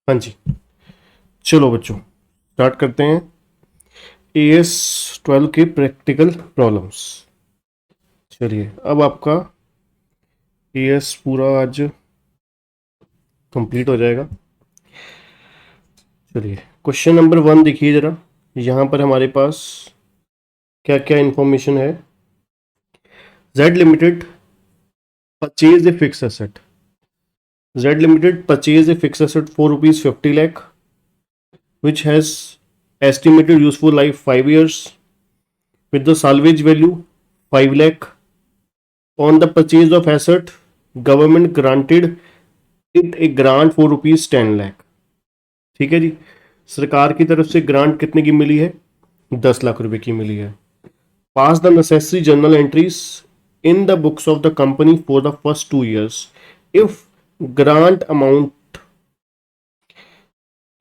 हाँ जी, चलो बच्चों स्टार्ट करते हैं एएस 12 के प्रैक्टिकल प्रॉब्लम्स। चलिए अब आपका एएस पूरा आज कंप्लीट हो जाएगा। चलिए क्वेश्चन नंबर 1 देखिए ज़रा, यहाँ पर हमारे पास क्या क्या इंफॉर्मेशन है। Z limited purchase a fix asset. Z limited purchase a fix asset for rupees 50 lakh which has estimated useful life 5 years with the salvage value 5 lakh. On the purchase of asset, government granted it a grant for rupees 10 lakh. ठीक है जी, सरकार की तरफ से grant कितने की मिली है? 10 लाख रुपए की मिली है। Pass the necessary journal entries in the books of the company for the first 2 years if grant amount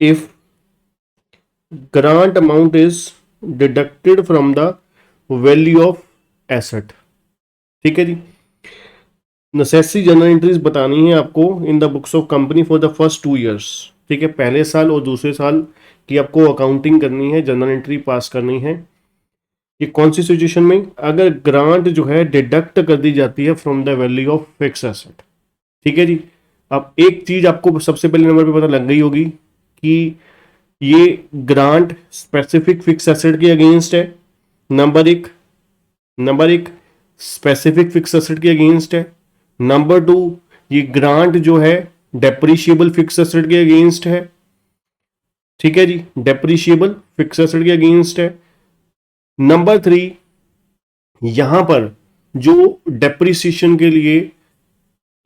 if grant amount is deducted from the value of asset. ठीक है जी, नेसेसरी जर्नल एंट्रीज बतानी है आपको in the books of company for the first 2 years। ठीक है, पहले साल और दूसरे साल की आपको अकाउंटिंग करनी है, जर्नल एंट्री पास करनी है। ये कौन सी सिचुएशन में? अगर ग्रांट जो है डिडक्ट कर दी जाती है from the value of fix asset. ठीक है जी, अब एक चीज आपको सबसे पहले नंबर पे पता लग गई होगी कि ये ग्रांट स्पेसिफिक फिक्स एसेट के अगेंस्ट है। नंबर एक स्पेसिफिक फिक्स एसेट के अगेंस्ट है। नंबर 2, ये ग्रांट जो है डेप्रिशिएबल फिक्स एसेट के अगेंस्ट है। ठीक है जी, डेप्रिशिएबल फिक्स एसेट के अगेंस्ट है। नंबर 3, यहां पर जो डेप्रिसिएशन के लिए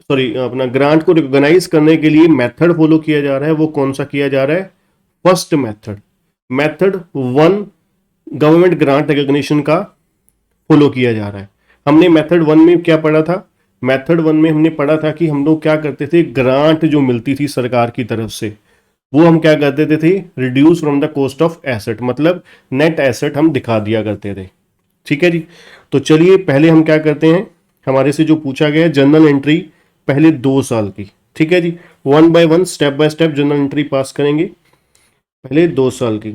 सॉरी अपना ग्रांट को रिकॉग्नाइज करने के लिए मेथड फॉलो किया जा रहा है, वो कौन सा किया जा रहा है? First method, method 1 government grant recognition का फॉलो किया जा रहा है। हमने मेथड 1 में क्या पढ़ा था? मेथड 1 में हमने पढ़ा था कि हम लोग क्या करते थे, ग्रांट जो मिलती थी सरकार की तरफ से वो हम क्या कर देते थे? Reduce from the cost of asset, मतलब नेट एसेट हम दिखा दिया करते थे। ठीक है जी, तो चलिए पहले हम क्या करते हैं, हमारे से जो पूछा गया है जर्नल एंट्री पहले 2 साल की। ठीक है जी, one by one step by step journal entry pass करेंगे। पहले 2 साल की।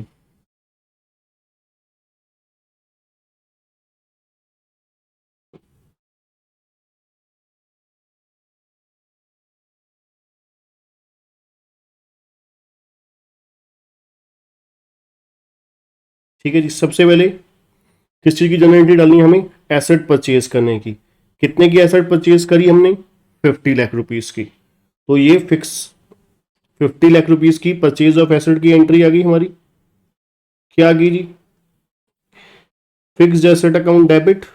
ठीक है जी, सबसे पहले किस चीज की जर्नल एंट्री डालनी है हमें? एसेट परचेज करने की। कितने की एसेट परचेज करी हमने? 50 लाख रुपीज की। तो ये फिक्स 50 लाख रुपीज की परचेज ऑफ एसेट की एंट्री आ गई हमारी। क्या आ गई जी? Fixed asset account debit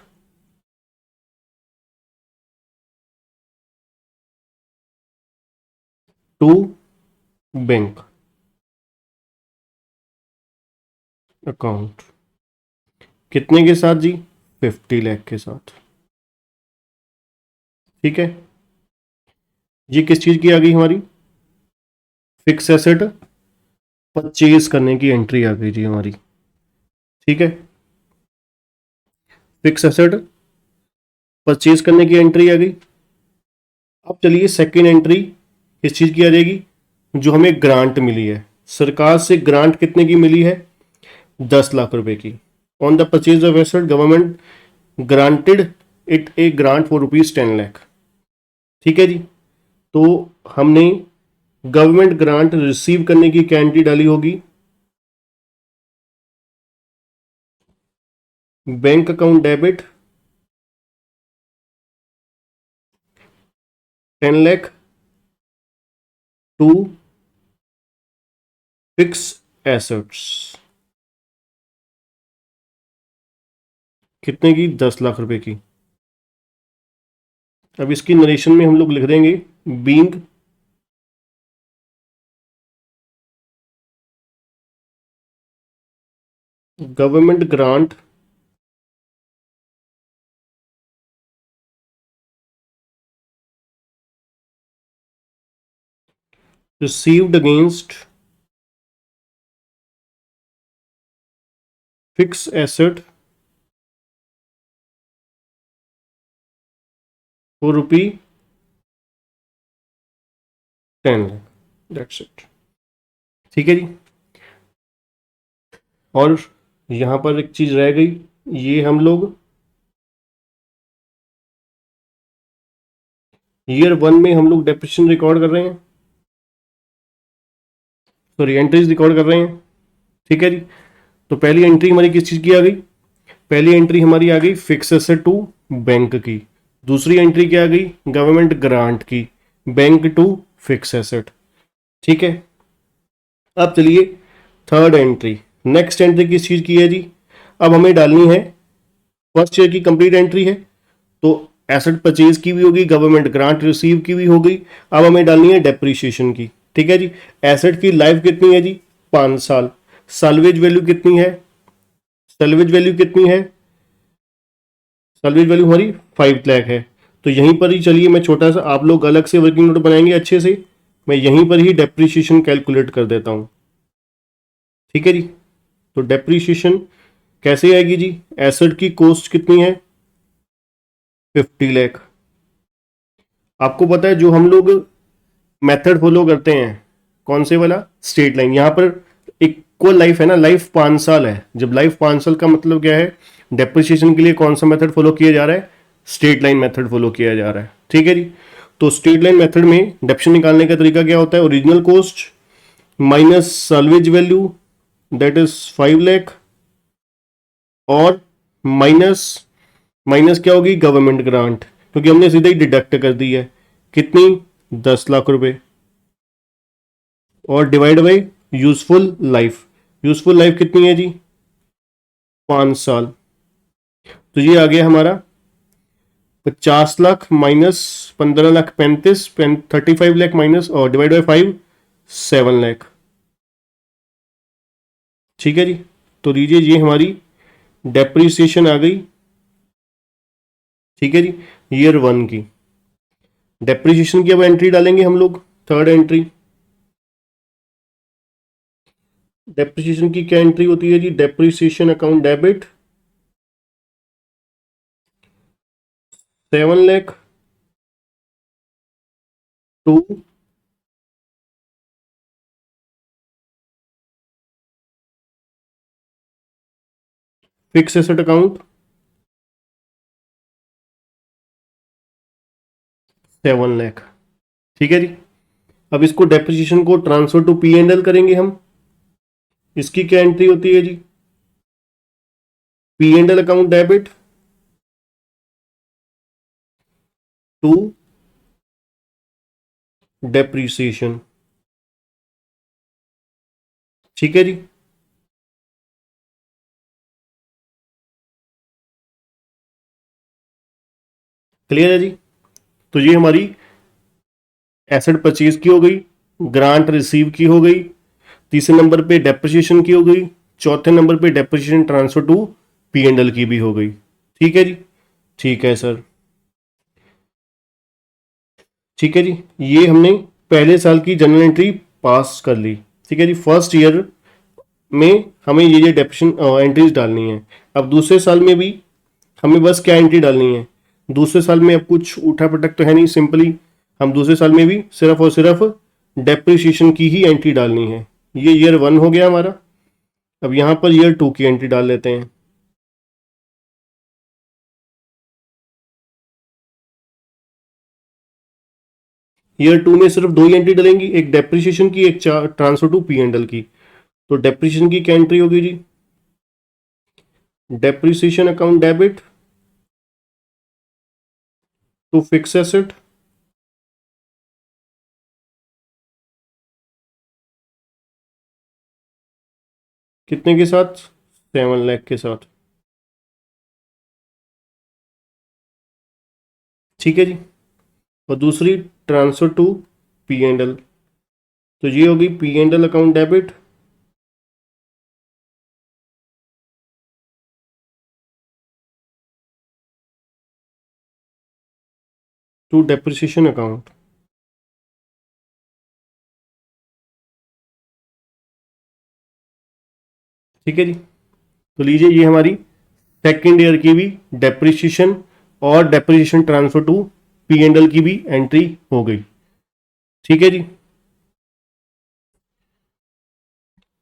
to bank account. कितने के साथ जी? 50 लाख के साथ। ठीक है, ये किस चीज की आ गई हमारी? फिक्स एसेट परचेज करने की एंट्री आ गई जी हमारी। ठीक है, फिक्स एसेट परचेज करने की एंट्री आ गई। अब चलिए सेकेंड एंट्री किस चीज की आ जाएगी? जो हमें ग्रांट मिली है, सरकार से ग्रांट कितने की मिली है? 10 लाख रुपए की। On the purchase of asset government granted it A grant for rupees 10 lakh. ठीक है जी, तो हमने गवर्नमेंट ग्रांट रिसीव करने की क्या एंट्री डाली होगी? Bank account debit 10 lakh to fix assets. कितने की? 10 लाख रुपए की। अब इसकी नरेशन में हम लोग लिख देंगे being government grant received against fixed asset for rupee 10 lakh. That's it. ठीक है जी। और यहां पर एक चीज रह गई, ये हम लोग ईयर 1 में हम लोग डेप्रिसिएशन रिकॉर्ड कर रहे हैं, सॉरी एंट्रीज रिकॉर्ड कर रहे हैं। ठीक है जी। तो पहली एंट्री हमारी किस चीज की आ गई? पहली एंट्री हमारी आ गई फिक्स एसेट टू बैंक की। दूसरी एंट्री क्या आ गई? गवर्नमेंट ग्रांट की, बैंक टू फिक्स एसेट। ठीक है। अब चलिए थर्ड एंट्री, नेक्स्ट एंट्री किस चीज की है जी? अब हमें डालनी है, फर्स्ट ईयर की कंप्लीट एंट्री है, तो एसेट परचेज की भी होगी, गवर्नमेंट ग्रांट रिसीव की भी हो गई। अब हमें डालनी है डेप्रीशिएशन की। ठीक है जी। एसेट की लाइफ कितनी है जी? 5 साल। सैल्वेज वैल्यू कितनी है? सैल्वेज वैल्यू कितनी है? सैल्वेज वैल्यू हमारी 5 लाख है। तो यहीं पर ही चलिए, मैं छोटा सा, आप लोग अलग से वर्किंग नोट बनाएंगे अच्छे से, मैं यहीं पर ही डेप्रीशिएशन कैलकुलेट कर देता हूं। ठीक है जी। तो डेप्रीशिएशन कैसे आएगी जी? एसेट की कॉस्ट कितनी है? 50 लाख। आपको पता है जो हम लोग मेथड फॉलो करते हैं, कौन से वाला? Straight line. यहां पर इक्वल लाइफ है ना, लाइफ 5 साल है। जब लाइफ 5 साल का मतलब क्या है? डेप्रिसिएशन के लिए कौन सा मेथड फॉलो किया जा रहा है? स्ट्रेट लाइन मेथड फॉलो किया जा रहा है। ठीक है जी। तो स्ट्रेट लाइन मेथड में डेप्रिसिएशन निकालने का तरीका क्या होता है? Original cost minus salvage value, that is 5 lakh, और माइनस, माइनस क्या होगी? गवर्नमेंट ग्रांट, क्योंकि हमने सीधा ही डिडक्ट कर दी है। कितनी? 10 लाख रुपए। और divide by useful life. Useful life कितनी है जी? 5 साल। तो ये आ गया हमारा 50 लाख माइनस 15 लाख 35, 35 लाख माइनस और डिवाइड बाई 5, 7 लाख। ठीक है जी। तो लीजिए ये हमारी डेप्रीसिएशन आ गई। ठीक है जी। ईयर 1 की डेप्रीसिएशन की अब एंट्री डालेंगे हम लोग, थर्ड एंट्री। डेप्रीसिएशन की क्या एंट्री होती है जी? Depreciation account debit 7 lakh to fix asset account 7 lakh. ठीक है जी। अब इसको डेप्रिसिएशन को transfer to P and L करेंगे हम। इसकी क्या एंट्री होती है जी? P and L account debit to depreciation. ठीक है जी। क्लियर है जी। तो ये हमारी एसेट परचेज की हो गई, ग्रांट रिसीव की हो गई, तीसरे नंबर पे डेप्रिसिएशन की हो गई, चौथे नंबर पे depreciation transfer to P and L की भी हो गई। ठीक है जी। ठीक है सर। ठीक है जी। ये हमने पहले साल की जनरल एंट्री पास कर ली। ठीक है जी। फर्स्ट ईयर में हमें ये डेप्रिसिएशन एंट्रीज डालनी है। अब दूसरे साल में भी हमें बस क्या एंट्री डालनी है? दूसरे साल में अब कुछ उठा पटक तो है नहीं, सिंपली हम दूसरे साल में भी सिर्फ और सिर्फ डेप्रिसिएशन की ही एंट्री डालनी है। ये ईयर 1 हो गया हमारा। अब यहां पर ईयर 2 की एंट्री डाल लेते हैं। ईयर 2 में सिर्फ दो ही एंट्री डलेंगी, एक डेप्रिसिएशन की, एक transfer to P and L की। तो डेप्रिसिएशन की क्या एंट्री होगी जी? Depreciation account debit to fix asset, कितने के साथ? 7 लाख के साथ। ठीक है जी। और दूसरी transfer to P and L, तो ये होगी P and L account debit to depreciation account. ठीक है जी। तो लीजिए ये हमारी सेकेंड ईयर की भी डेप्रिसिएशन और depreciation transfer to P and L की भी एंट्री हो गई। ठीक है जी।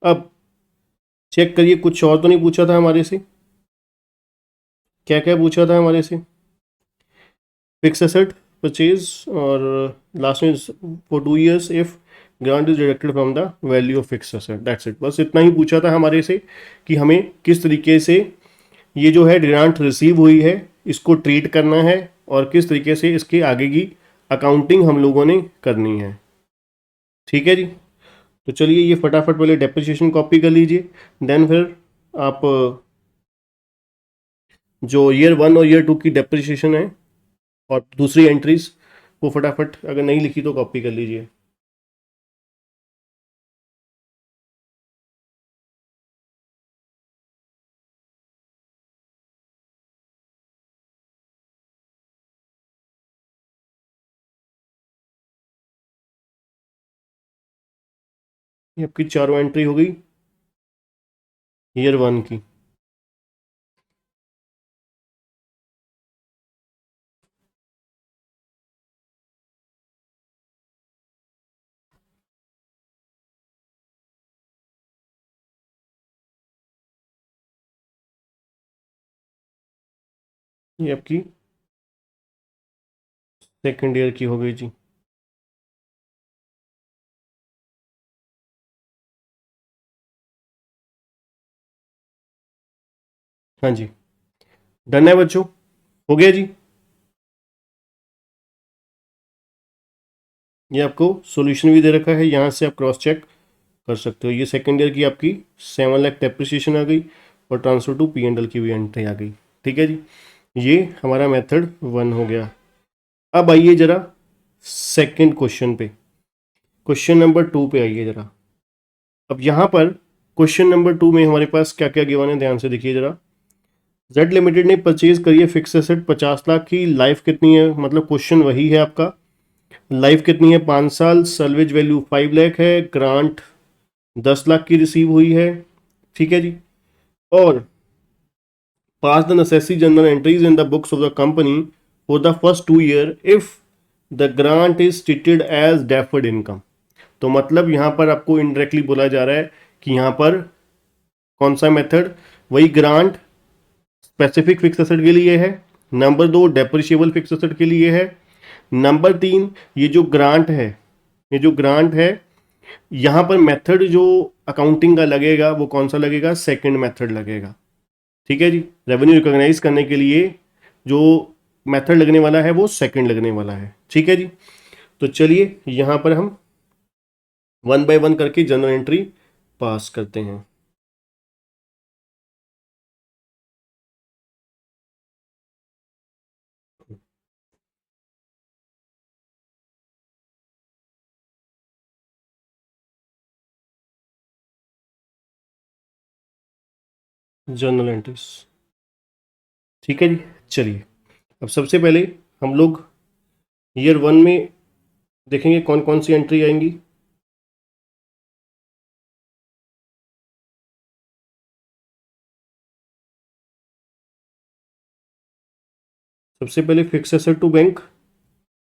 अब चेक करिए कुछ और तो नहीं पूछा था हमारे से, क्या क्या पूछा था हमारे से, फिक्स एसेट परचेज और लास्ट में for 2 years if grant is deducted from the value of fix asset, that's it, बस इतना ही पूछा था हमारे से कि हमें किस तरीके से ये जो है ग्रांट रिसीव हुई है इसको ट्रीट करना है और किस तरीके से इसके आगे की अकाउंटिंग हम लोगों ने करनी है। ठीक है जी, तो चलिए ये फटाफट पहले डेप्रिसिएशन कॉपी कर लीजिए, देन फिर आप जो ईयर 1 और ईयर 2 की डेप्रिसिएशन है और दूसरी एंट्रीज वो फटाफट अगर नहीं लिखी तो कॉपी कर लीजिए। ये आपकी चारों एंट्री हो गई ईयर 1 की। ये आपकी सेकेंड ईयर की हो गई जी। हाँ जी, डन है बच्चों, हो गया जी। ये आपको सॉल्यूशन भी दे रखा है, यहाँ से आप क्रॉस चेक कर सकते हो। ये सेकेंड ईयर की आपकी 7 लाख डेप्रिसिएशन आ गई और ट्रांसफर टू P&L की भी एंट्री आ गई। ठीक है जी, ये हमारा मेथड 1 हो गया। अब आइए जरा सेकंड क्वेश्चन पे, क्वेश्चन नंबर 2 पे आइए जरा। अब यहाँ पर क्वेश्चन नंबर 2 में हमारे पास क्या क्या गिवन है, ध्यान से देखिए जरा। जेड लिमिटेड ने परचेज करी है फिक्स एसेट 50 लाख की, लाइफ कितनी है, मतलब क्वेश्चन वही है आपका, लाइफ कितनी है 5 साल, सैलवेज वैल्यू 5 लाख है, ग्रांट 10 लाख की रिसीव हुई है। ठीक है जी, और pass the necessary journal entries in the books of the company for the first 2 year if the grant is treated as deferred income. तो मतलब यहाँ पर आपको इनडायरेक्टली बोला जा रहा है कि यहाँ पर कौन सा मेथड, वही ग्रांट स्पेसिफिक फिक्स एसेट के लिए है, नंबर 2 डेप्रिशिएबल फिक्स एसेट के लिए है, नंबर 3 ये जो ग्रांट है, ये जो ग्रांट है यहाँ पर मेथड जो अकाउंटिंग का लगेगा वो कौन सा लगेगा, सेकंड मेथड लगेगा। ठीक है जी, रेवेन्यू रिकॉग्नाइज करने के लिए जो मेथड लगने वाला है वो सेकंड लगने वाला है। ठीक है जी, तो चलिए यहाँ पर हम 1 by 1 करके जनरल एंट्री पास करते हैं। जनरल एंट्रीज, ठीक है जी, चलिए अब सबसे पहले हम लोग ईयर 1 में देखेंगे कौन कौन सी एंट्री आएंगी। सबसे पहले fix asset to bank,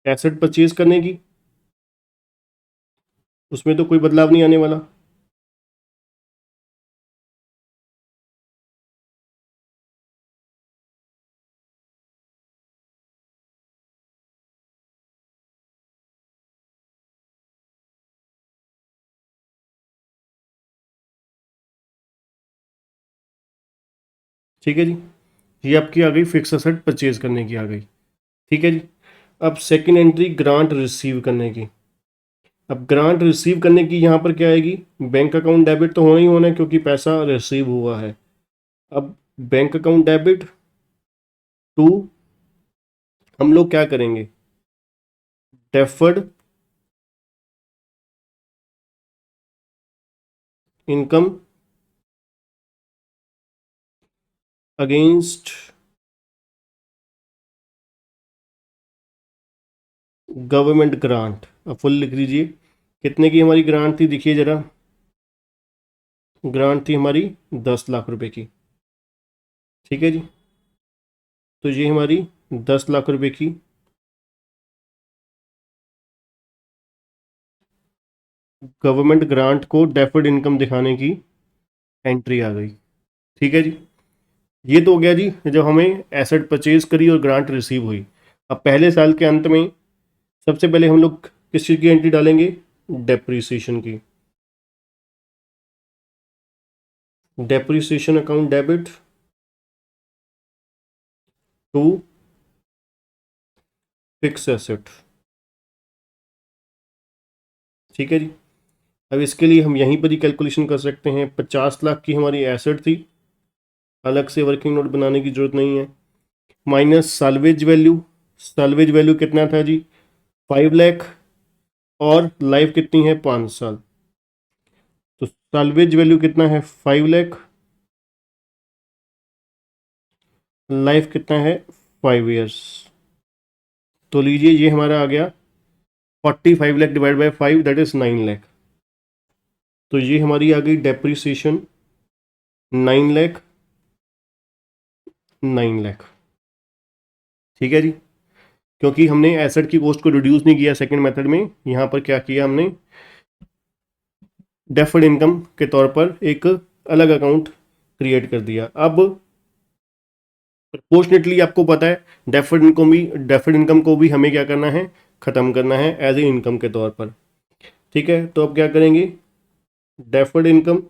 asset purchase करने की, उसमें तो कोई बदलाव नहीं आने वाला। ठीक है जी, ये आपकी आ गई फिक्स एसेट परचेज करने की आ गई। ठीक है जी, अब सेकंड एंट्री ग्रांट रिसीव करने की। अब ग्रांट रिसीव करने की यहाँ पर क्या आएगी, बैंक अकाउंट डेबिट तो होना ही होना है क्योंकि पैसा रिसीव हुआ है। अब बैंक अकाउंट डेबिट टू हम लोग क्या करेंगे, deferred income against government grant. अब फुल लिख लीजिए, कितने की हमारी ग्रांट थी, देखिए जरा, ग्रांट थी हमारी 10 लाख रुपए की। ठीक है जी, तो ये हमारी 10 लाख रुपए की गवर्नमेंट ग्रांट को डेफर्ड इनकम दिखाने की एंट्री आ गई। ठीक है जी, ये तो हो गया जी जब हमें एसेट परचेज करी और ग्रांट रिसीव हुई। अब पहले साल के अंत में सबसे पहले हम लोग किस चीज़ की एंट्री डालेंगे? डेप्रीसिएशन की। Depreciation account debit to fix asset. ठीक है जी, अब इसके लिए हम यहीं पर ही कैलकुलेशन कर सकते हैं। 50 लाख की हमारी एसेट थी, अलग से वर्किंग नोट बनाने की जरूरत नहीं है, minus salvage value. Salvage value कितना था जी? 5 लाख, और लाइफ कितनी है? 5 साल। तो साल्वेज वैल्यू कितना है? 5 लाख, लाइफ कितना है? 5 ईयर्स। तो लीजिए ये हमारा आ गया 45 lakh divide by 5, that is 9 lakh. तो ये हमारी आ गई डेप्रिसिएशन 9 लाख, 9 लाख। ठीक है जी, क्योंकि हमने एसेट की कॉस्ट को रिड्यूस नहीं किया सेकंड मेथड में, यहाँ पर क्या किया हमने? डेफर्ड इनकम के तौर पर एक अलग अकाउंट क्रिएट कर दिया। अब प्रोपोर्शनेटली आपको पता है डेफर्ड इनकम को भी हमें क्या करना है? ख़त्म करना है एज ए इनकम के तौर पर। ठीक है, तो अब क्या करेंगे? Deferred income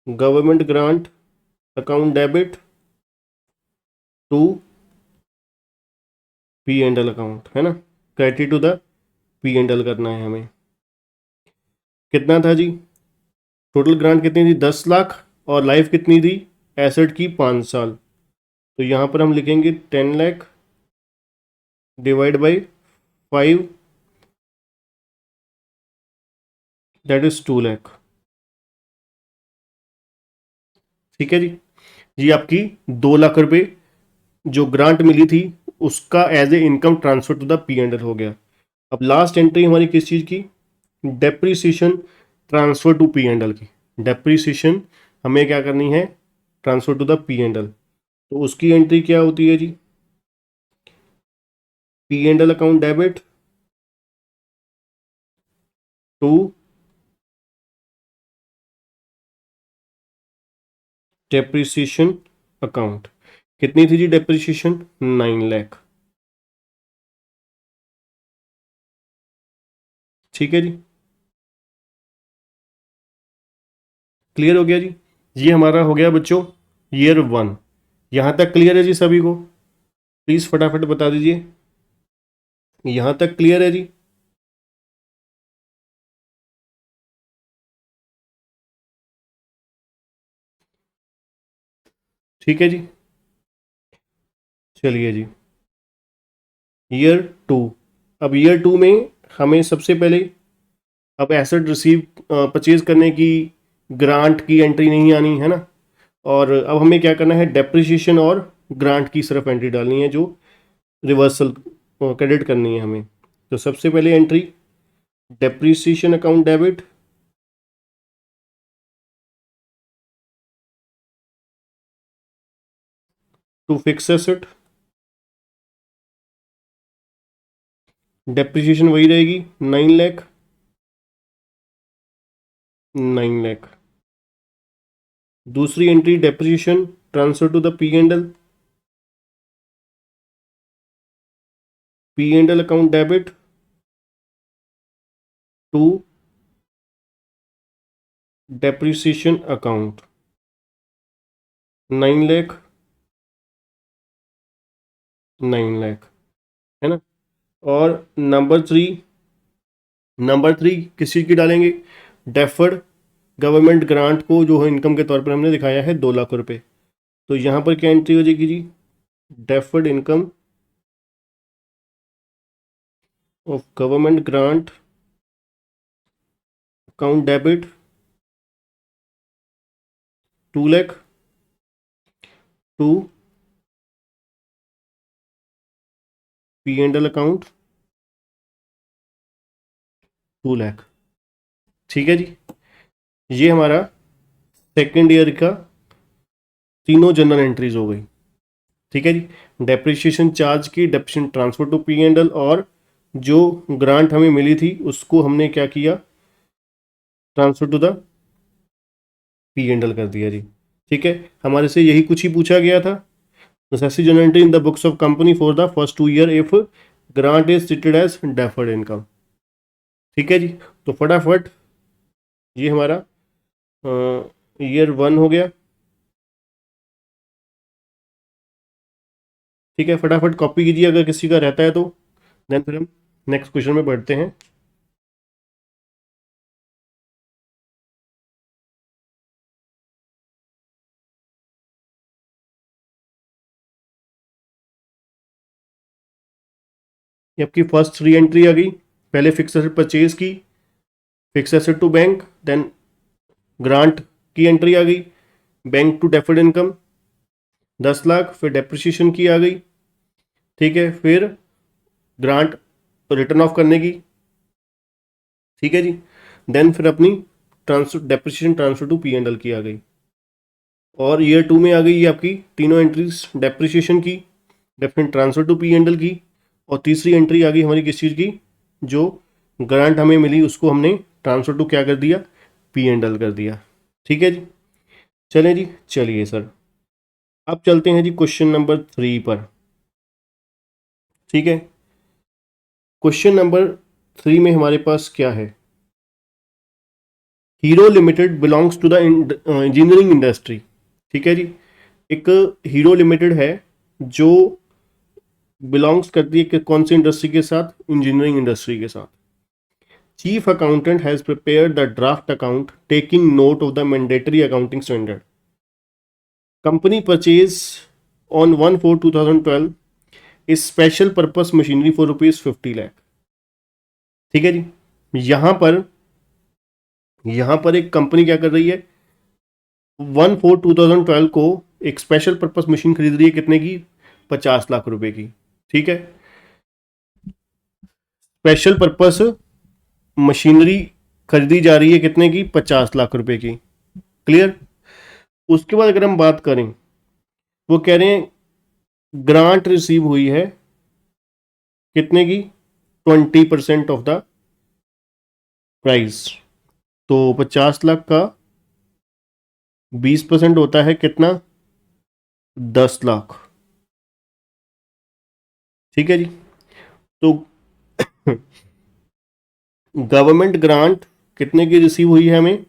government grant account debit to P and L account, है ना? Credit to the P and L करना है हमें। कितना था जी? टोटल ग्रांट कितनी थी? 10 लाख, और लाइफ कितनी थी एसेट की? 5 साल। तो यहाँ पर हम लिखेंगे 10 lakh divide by 5, that is 2 lakh. ठीक है जी, ये आपकी 2 लाख रुपए जो ग्रांट मिली थी उसका as a income transfer to the P and L हो गया। अब लास्ट एंट्री हमारी किस चीज़ की? Depreciation transfer to P and L की। डेप्रीसिएशन हमें क्या करनी है? Transfer to the P and L. तो उसकी एंट्री क्या होती है जी? P and L account debit to depreciation account. कितनी थी जी डेप्रीसिएशन? 9 लाख। ठीक है जी, क्लियर हो गया जी? ये हमारा हो गया बच्चों ईयर 1। यहाँ तक क्लियर है जी सभी को? प्लीज़ फटाफट बता दीजिए, यहाँ तक क्लियर है जी? ठीक है जी, चलिए जी ईयर 2। अब ईयर 2 में हमें सबसे पहले अब एसेट रिसीव परचेज करने की ग्रांट की एंट्री नहीं आनी है ना, और अब हमें क्या करना है? डेप्रिसिएशन और ग्रांट की सिर्फ एंट्री डालनी है जो रिवर्सल क्रेडिट करनी है हमें। तो सबसे पहले entry depreciation account debit to fix asset. Depreciation वही रहेगी 9 लाख, 9 लाख। दूसरी entry depreciation transfer to the P and L account debit to depreciation account 9 lakh, 9 lakh, है ना? और नंबर 3 किस चीज़ की डालेंगे? डेफर्ड गवर्नमेंट ग्रांट को जो है इनकम के तौर पर हमने दिखाया है 2 लाख रुपए। तो यहाँ पर क्या एंट्री हो जाएगी जी? Deferred income of government grant account debit 2 lakh to P and L account 2 lakh. ठीक है जी, ये हमारा सेकेंड ईयर का तीनों जनरल एंट्रीज हो गई। ठीक है जी, डेप्रिसिएशन चार्ज की, depreciation transfer to P and L, और जो ग्रांट हमें मिली थी उसको हमने क्या किया, transfer to the P and L कर दिया जी। ठीक है, हमारे से यही कुछ ही पूछा गया था। necessary journal entry in the books of company for the first 2 year if grant is treated as deferred income। ठीक है जी, तो फटाफट ये हमारा ईयर 1 हो गया। ठीक है, फटाफट कॉपी कीजिए अगर किसी का रहता है तो, देन फिर हम नेक्स्ट क्वेश्चन में बढ़ते हैं। ये आपकी फर्स्ट 3 एंट्री आ गई। पहले फिक्स एसेट परचेज की, fix asset to bank, then grant की एंट्री आ गई, bank to deferred income 10 lakh, फिर डेप्रिसिएशन की आ गई। ठीक है, फिर ग्रांट रिटर्न ऑफ करने की। ठीक है जी, देन फिर अपनी transfer depreciation transfer to P and L की आ गई। और ईयर 2 में आ गई ये आपकी तीनों एंट्रीज, डेप्रिसिएशन की, definite transfer to P and L की, और तीसरी एंट्री आ गई हमारी किस चीज़ की, जो ग्रांट हमें मिली उसको हमने ट्रांसफर टू क्या कर दिया, पी एंड एल कर दिया। ठीक है जी, चलें जी, चलिए सर अब चलते हैं जी क्वेश्चन नंबर 3 पर। ठीक है, क्वेश्चन नंबर 3 में हमारे पास क्या है, Hero limited belongs to the engineering industry. ठीक है जी, एक हीरो लिमिटेड है जो बिलोंग्स करती है कि कौन सी इंडस्ट्री के साथ, इंजीनियरिंग इंडस्ट्री के साथ। Chief accountant has prepared the draft account taking note of the mandatory accounting standard. Company purchase on 1/4/2012 is special purpose machinery for ₹50 lakh. ठीक है जी, यहां पर एक कंपनी क्या कर रही है, 1/4/2012 को एक स्पेशल पर्पस मशीन खरीद रही है, कितने की, 50 लाख रुपए की। ठीक है, स्पेशल पर्पस मशीनरी खरीदी जा रही है कितने की, 50 लाख रुपए की। क्लियर। उसके बाद अगर हम बात करें, वो कह रहे हैं ग्रांट रिसीव हुई है कितने की, 20% ऑफ द प्राइस। तो 50 लाख का 20% होता है कितना, 10 लाख। ठीक है जी, तो गवर्नमेंट ग्रांट कितने की रिसीव हुई है हमें,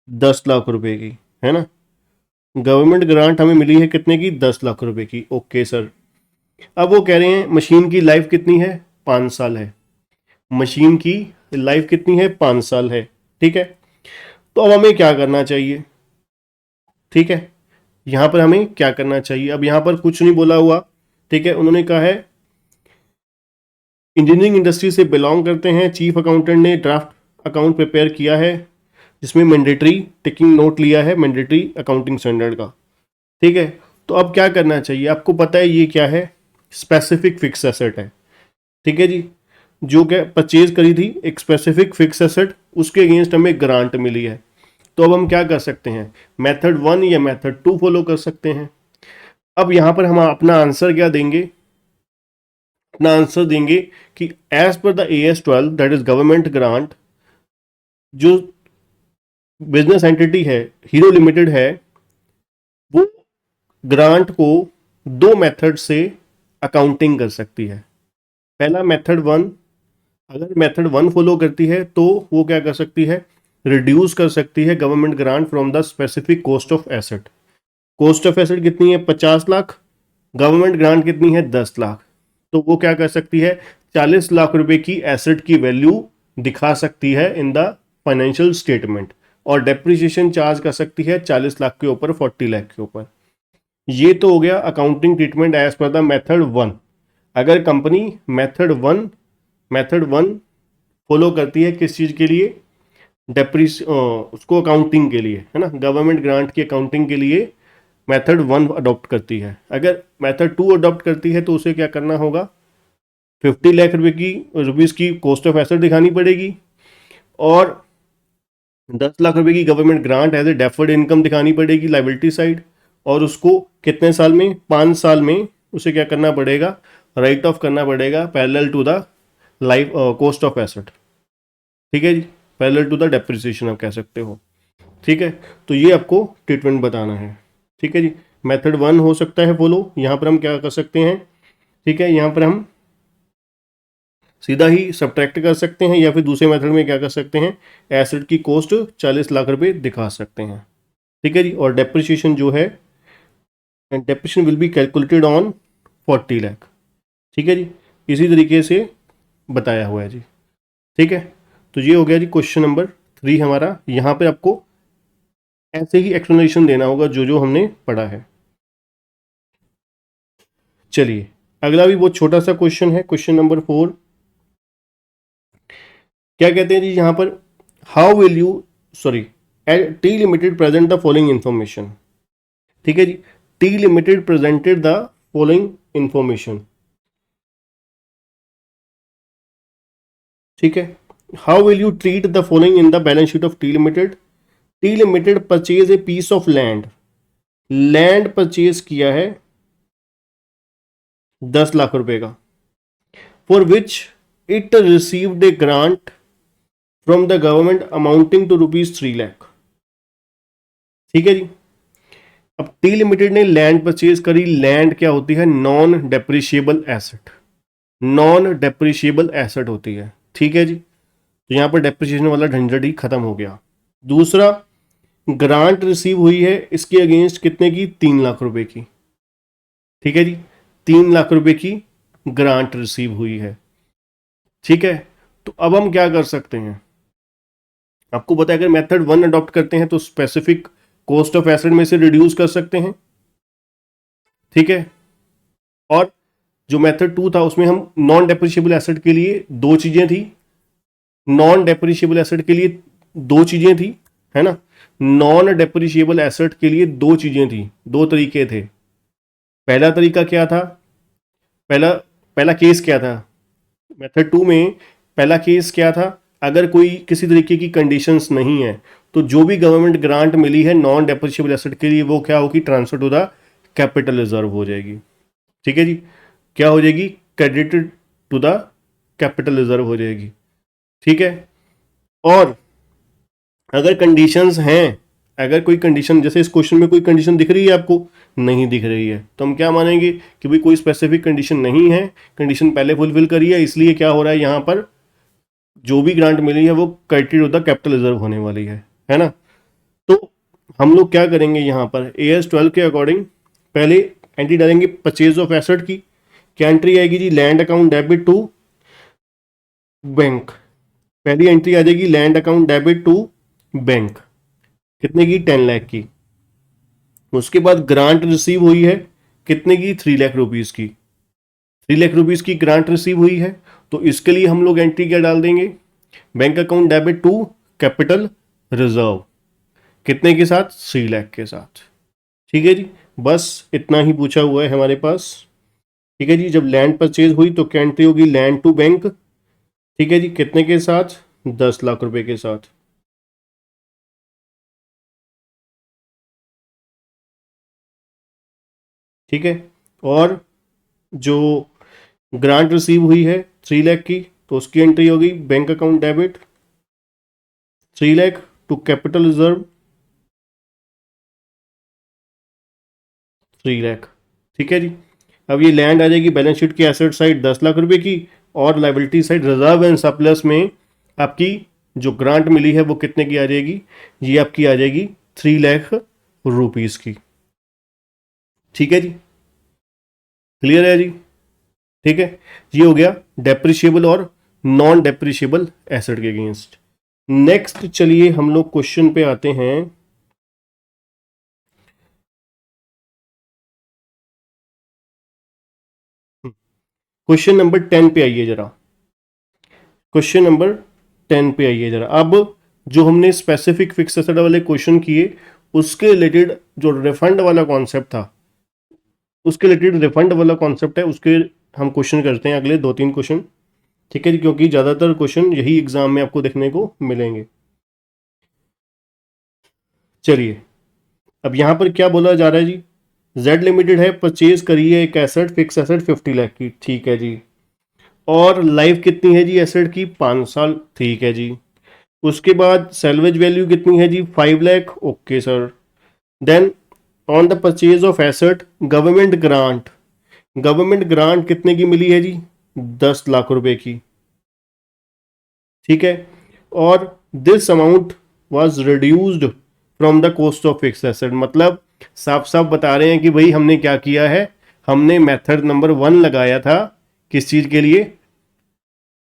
10 लाख रुपए की, है ना। गवर्नमेंट ग्रांट हमें मिली है कितने की, 10 लाख रुपए की। ओके सर, अब वो कह रहे हैं मशीन की लाइफ कितनी है, 5 साल है। मशीन की लाइफ कितनी है, 5 साल है। ठीक है, तो अब हमें क्या करना चाहिए। ठीक है, यहां पर हमें क्या करना चाहिए, अब यहां पर कुछ नहीं बोला हुआ। ठीक है, उन्होंने कहा है इंजीनियरिंग इंडस्ट्री से बिलोंग करते हैं, चीफ अकाउंटेंट ने ड्राफ्ट अकाउंट प्रिपेयर किया है जिसमें मैंडेटरी टेकिंग नोट लिया है मैंडेटरी अकाउंटिंग स्टैंडर्ड का। ठीक है, तो अब क्या करना चाहिए, आपको पता है ये क्या है, स्पेसिफिक फिक्स एसेट है। ठीक है जी, जो क्या परचेज करी थी एक स्पेसिफिक फिक्स एसेट, उसके अगेंस्ट हमें ग्रांट मिली है। तो अब हम क्या कर सकते हैं, मेथड 1 या मेथड 2 फॉलो कर सकते हैं। अब यहां पर हम अपना आंसर क्या देंगे, अपना आंसर देंगे कि as per the AS 12 that is government grant, जो बिजनेस एंटिटी है हीरो लिमिटेड है, वो ग्रांट को 2 मेथड से अकाउंटिंग कर सकती है। पहला मेथड 1, अगर मेथड 1 फॉलो करती है तो वो क्या कर सकती है, रिड्यूस कर सकती है government grant from the specific cost of asset. Cost of asset कितनी है, 50 लाख, गवर्नमेंट ग्रांट कितनी है, 10 लाख। तो वो क्या कर सकती है, 40 लाख रुपए की एसेट की वैल्यू दिखा सकती है इन द फाइनेंशियल स्टेटमेंट, और डेप्रिसिएशन चार्ज कर सकती है 40 लाख के ऊपर, 40 लाख के ऊपर। ये तो हो गया accounting treatment as per the method 1। अगर कंपनी मेथड वन फॉलो करती है किस चीज़ के लिए, उसको अकाउंटिंग के लिए, है ना, गवर्नमेंट ग्रांट की अकाउंटिंग के लिए मेथड 1 अडॉप्ट करती है। अगर मेथड 2 अडॉप्ट करती है तो उसे क्या करना होगा, 50 लाख रुपीज़ की कॉस्ट ऑफ एसेट दिखानी पड़ेगी, और 10 लाख रुपए की government grant as a deferred income दिखानी पड़ेगी लाइबिलिटी साइड, और उसको कितने साल में, 5 साल में उसे क्या करना पड़ेगा, राइट ऑफ करना पड़ेगा parallel to the life cost of asset, ठीक है जी, पैरेलल टू द डेप्रिसिएशन आप कह सकते हो, ठीक है। तो ये आपको ट्रीटमेंट बताना है, ठीक है जी। मेथड 1 हो सकता है फॉलो, यहाँ पर हम क्या कर सकते हैं, ठीक है, यहाँ पर हम सीधा ही सब्ट्रैक्ट कर सकते हैं, या फिर दूसरे मेथड में क्या कर सकते हैं, एसेट की कॉस्ट 40 लाख रुपए दिखा सकते हैं, ठीक है जी। और डेप्रिसिएशन जो है, depreciation will be calculated on 40 lakh, ठीक है जी, इसी तरीके से बताया हुआ है जी, ठीक है। तो ये हो गया जी क्वेश्चन नंबर 3 हमारा। यहाँ पे आपको ऐसे ही एक्सप्लेनेशन देना होगा जो जो हमने पढ़ा है। चलिए अगला भी बहुत छोटा सा क्वेश्चन है, क्वेश्चन नंबर 4। क्या कहते हैं जी यहाँ पर, how will you sorry T limited present the following information, ठीक है जी। T limited presented the following information, ठीक है। How will you treat the following in the balance sheet of T limited. T limited purchase a piece of land, land purchase किया है 10 लाख रुपए का, for which it received a grant from the government amounting to ₹3 lakh, ठीक है जी। अब T limited ने land purchase करी, लैंड क्या होती है, non depreciable asset, non depreciable asset होती है, ठीक है जी। तो यहां पर डेप्रिसिएशन वाला झंझट ही खत्म हो गया। दूसरा, ग्रांट रिसीव हुई है इसके अगेंस्ट कितने की, 3 लाख रुपए की, ठीक है जी, 3 लाख रुपए की ग्रांट रिसीव हुई है, ठीक है। तो अब हम क्या कर सकते हैं, आपको पता है अगर मेथड 1 अडॉप्ट करते हैं तो स्पेसिफिक कॉस्ट ऑफ एसेट में से रिड्यूस कर सकते हैं, ठीक है। और जो मेथड 2 था उसमें हम नॉन डेप्रिशिएबल एसेट के लिए दो चीजें थी, नॉन डेप्रिशिएबल एसेट के लिए दो चीजें थी, है ना। नॉन डेप्रिशिएबल एसेट के लिए दो चीजें थी, दो तरीके थे। पहला तरीका क्या था, पहला पहला केस क्या था मेथड 2 में, पहला केस क्या था, अगर कोई किसी तरीके की कंडीशंस नहीं है तो जो भी गवर्नमेंट ग्रांट मिली है नॉन डेप्रिशिएबल एसेट के लिए वो क्या होगी, transfer to the capital reserve हो जाएगी, ठीक है जी। क्या हो जाएगी, credited to the capital reserve हो जाएगी, ठीक है। और अगर कंडीशंस हैं, अगर कोई कंडीशन, जैसे इस क्वेश्चन में कोई कंडीशन दिख रही है आपको, नहीं दिख रही है, तो हम क्या मानेंगे कि भाई कोई स्पेसिफिक कंडीशन नहीं है, कंडीशन पहले फुलफिल करी है, इसलिए क्या हो रहा है यहाँ पर जो भी ग्रांट मिली है वो credited to the capital reserve होने वाली है ना। तो हम लोग क्या करेंगे यहाँ पर, AS 12 के अकॉर्डिंग पहले एंट्री डालेंगे परचेज ऑफ एसेट की। क्या एंट्री आएगी जी, land account debit to bank, पहली एंट्री आ जाएगी land account debit to bank, कितने की, 10 लाख की। उसके बाद ग्रांट रिसीव हुई है कितने की, 3 लाख रुपीज की, 3 लाख रुपीज की ग्रांट रिसीव हुई है। तो इसके लिए हम लोग एंट्री क्या डाल देंगे, bank account debit to capital reserve, कितने के साथ, 3 लाख के साथ, ठीक है जी। बस इतना ही पूछा हुआ है हमारे पास, ठीक है जी। जब लैंड परचेज हुई तो क्या एंट्री होगी, लैंड टू बैंक, ठीक है जी, कितने के साथ, 10 लाख रुपए के साथ, ठीक है। और जो ग्रांट रिसीव हुई है 3 लाख की, तो उसकी एंट्री होगी bank account debit 3 lakh to capital reserve 3 lakh, ठीक है जी। अब ये लैंड आ जाएगी बैलेंस शीट की एसेट साइड 10 लाख रुपए की, और liability side reserve and surplus में आपकी जो ग्रांट मिली है वो कितने की आ जाएगी, ये आपकी आ जाएगी 3 लाख रुपीज की, ठीक है जी, क्लियर है जी, ठीक है। ये हो गया डेप्रिशिएबल और नॉन डेप्रिशिएबल एसेट के अगेंस्ट। नेक्स्ट चलिए हम लोग क्वेश्चन पे आते हैं। क्वेश्चन नंबर 10 पे आइए जरा, क्वेश्चन नंबर 10 पे आइए जरा। अब जो हमने स्पेसिफिक फिक्स एसेट वाले क्वेश्चन किए उसके रिलेटेड जो रिफंड वाला कॉन्सेप्ट था, उसके रिलेटेड रिफंड वाला कॉन्सेप्ट है, उसके हम क्वेश्चन करते हैं अगले 2-3 क्वेश्चन, ठीक है जी, क्योंकि ज़्यादातर क्वेश्चन यही एग्जाम में आपको देखने को मिलेंगे। चलिए अब यहाँ पर क्या बोला जा रहा है जी, जेड लिमिटेड है, परचेज करी है एक एसेट, फिक्स एसेट 50 लाख की, ठीक है जी। और लाइफ कितनी है जी एसेट की, 5 साल, ठीक है जी। उसके बाद सैलवेज वैल्यू कितनी है जी, 5 lakh, okay sir. Then on the purchase of asset government grant कितने की मिली है जी, 10 लाख रुपए की, ठीक है। और this amount was reduced from the cost of fix asset, मतलब साफ साफ बता रहे हैं कि भाई हमने क्या किया है, हमने मेथड नंबर 1 लगाया था किस चीज के लिए,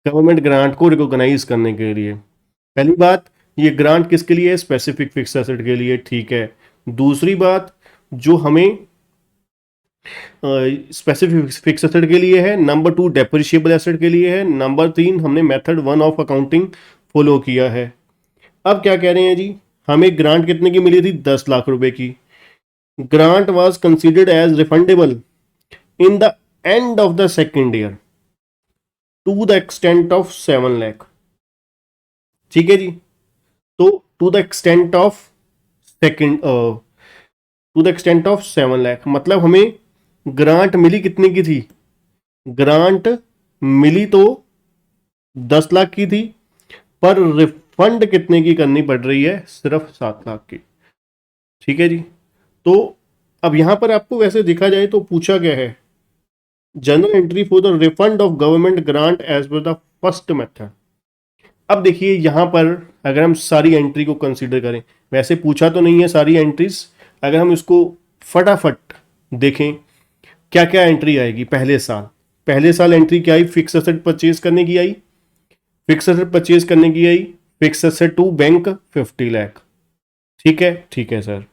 गवर्नमेंट ग्रांट को रिकॉग्नाइज करने के लिए। पहली बात, ये ग्रांट किसके लिए है, स्पेसिफिक फिक्स एसेट के लिए, ठीक है। दूसरी बात, जो हमें स्पेसिफिक फिक्स एसेट के लिए है, नंबर 2 डेप्रिशिएबल एसेट के लिए है, नंबर 3 हमने मेथड 1 ऑफ अकाउंटिंग फॉलो किया है। अब क्या कह रहे हैं जी, हमें ग्रांट कितने की मिली थी, 10 लाख रुपए की। Grant was considered as refundable in the end of the second year to the extent of 7 lakh, ठीक है जी। तो to the extent of second to the extent of 7 lakh, मतलब हमें ग्रांट मिली कितने की थी, ग्रांट मिली तो 10 लाख की थी, पर रिफंड कितने की करनी पड़ रही है, सिर्फ 7 लाख की, ठीक है जी। तो अब यहां पर आपको वैसे देखा जाए तो पूछा गया है journal entry for the refund of government grant as per the first method. अब देखिए यहां पर अगर हम सारी एंट्री को कंसीडर करें, वैसे पूछा तो नहीं है सारी एंट्रीज, अगर हम इसको फटाफट देखें क्या क्या एंट्री आएगी। पहले साल एंट्री क्या आई, फिक्स एसेट परचेज करने की आई, फिक्स एसेट परचेज करने की आई, fix asset to bank 50 lakh, ठीक है सर।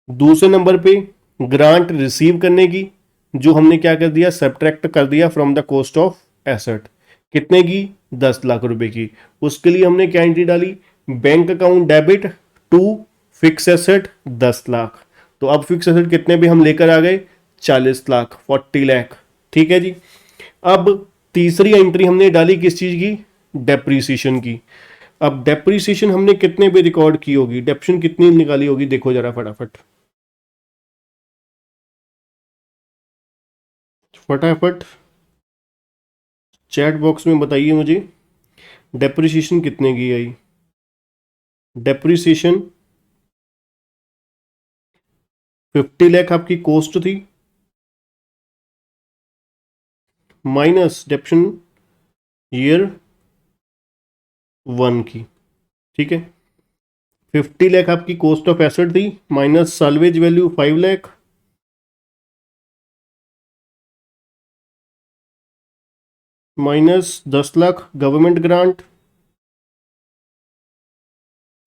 दूसरे नंबर पे ग्रांट रिसीव करने की, जो हमने क्या कर दिया, सब्ट्रैक्ट कर दिया from the cost of asset, कितने की, 10 लाख रुपए की। उसके लिए हमने क्या एंट्री डाली, bank account debit to fix asset 10 lakh. तो अब फिक्स एसेट कितने पे हम लेकर आ गए, 40 लाख, 40 लाख, ठीक है जी। अब तीसरी एंट्री हमने डाली किस चीज की, डेप्रीसिएशन की। अब डेप्रीसिएशन हमने कितने पे रिकॉर्ड की होगी, डेप्शन कितनी निकाली होगी, देखो जरा फटाफट फटाफट चैट बॉक्स में बताइए मुझे, डेप्रिसिएशन कितने की आई। डेप्रिसिएशन 50 लाख आपकी कॉस्ट थी, माइनस डेप्शन ईयर 1 की, ठीक है। 50 लाख आपकी कॉस्ट ऑफ एसेट थी, minus salvage value 5 lakh, minus 10 lakh government grant,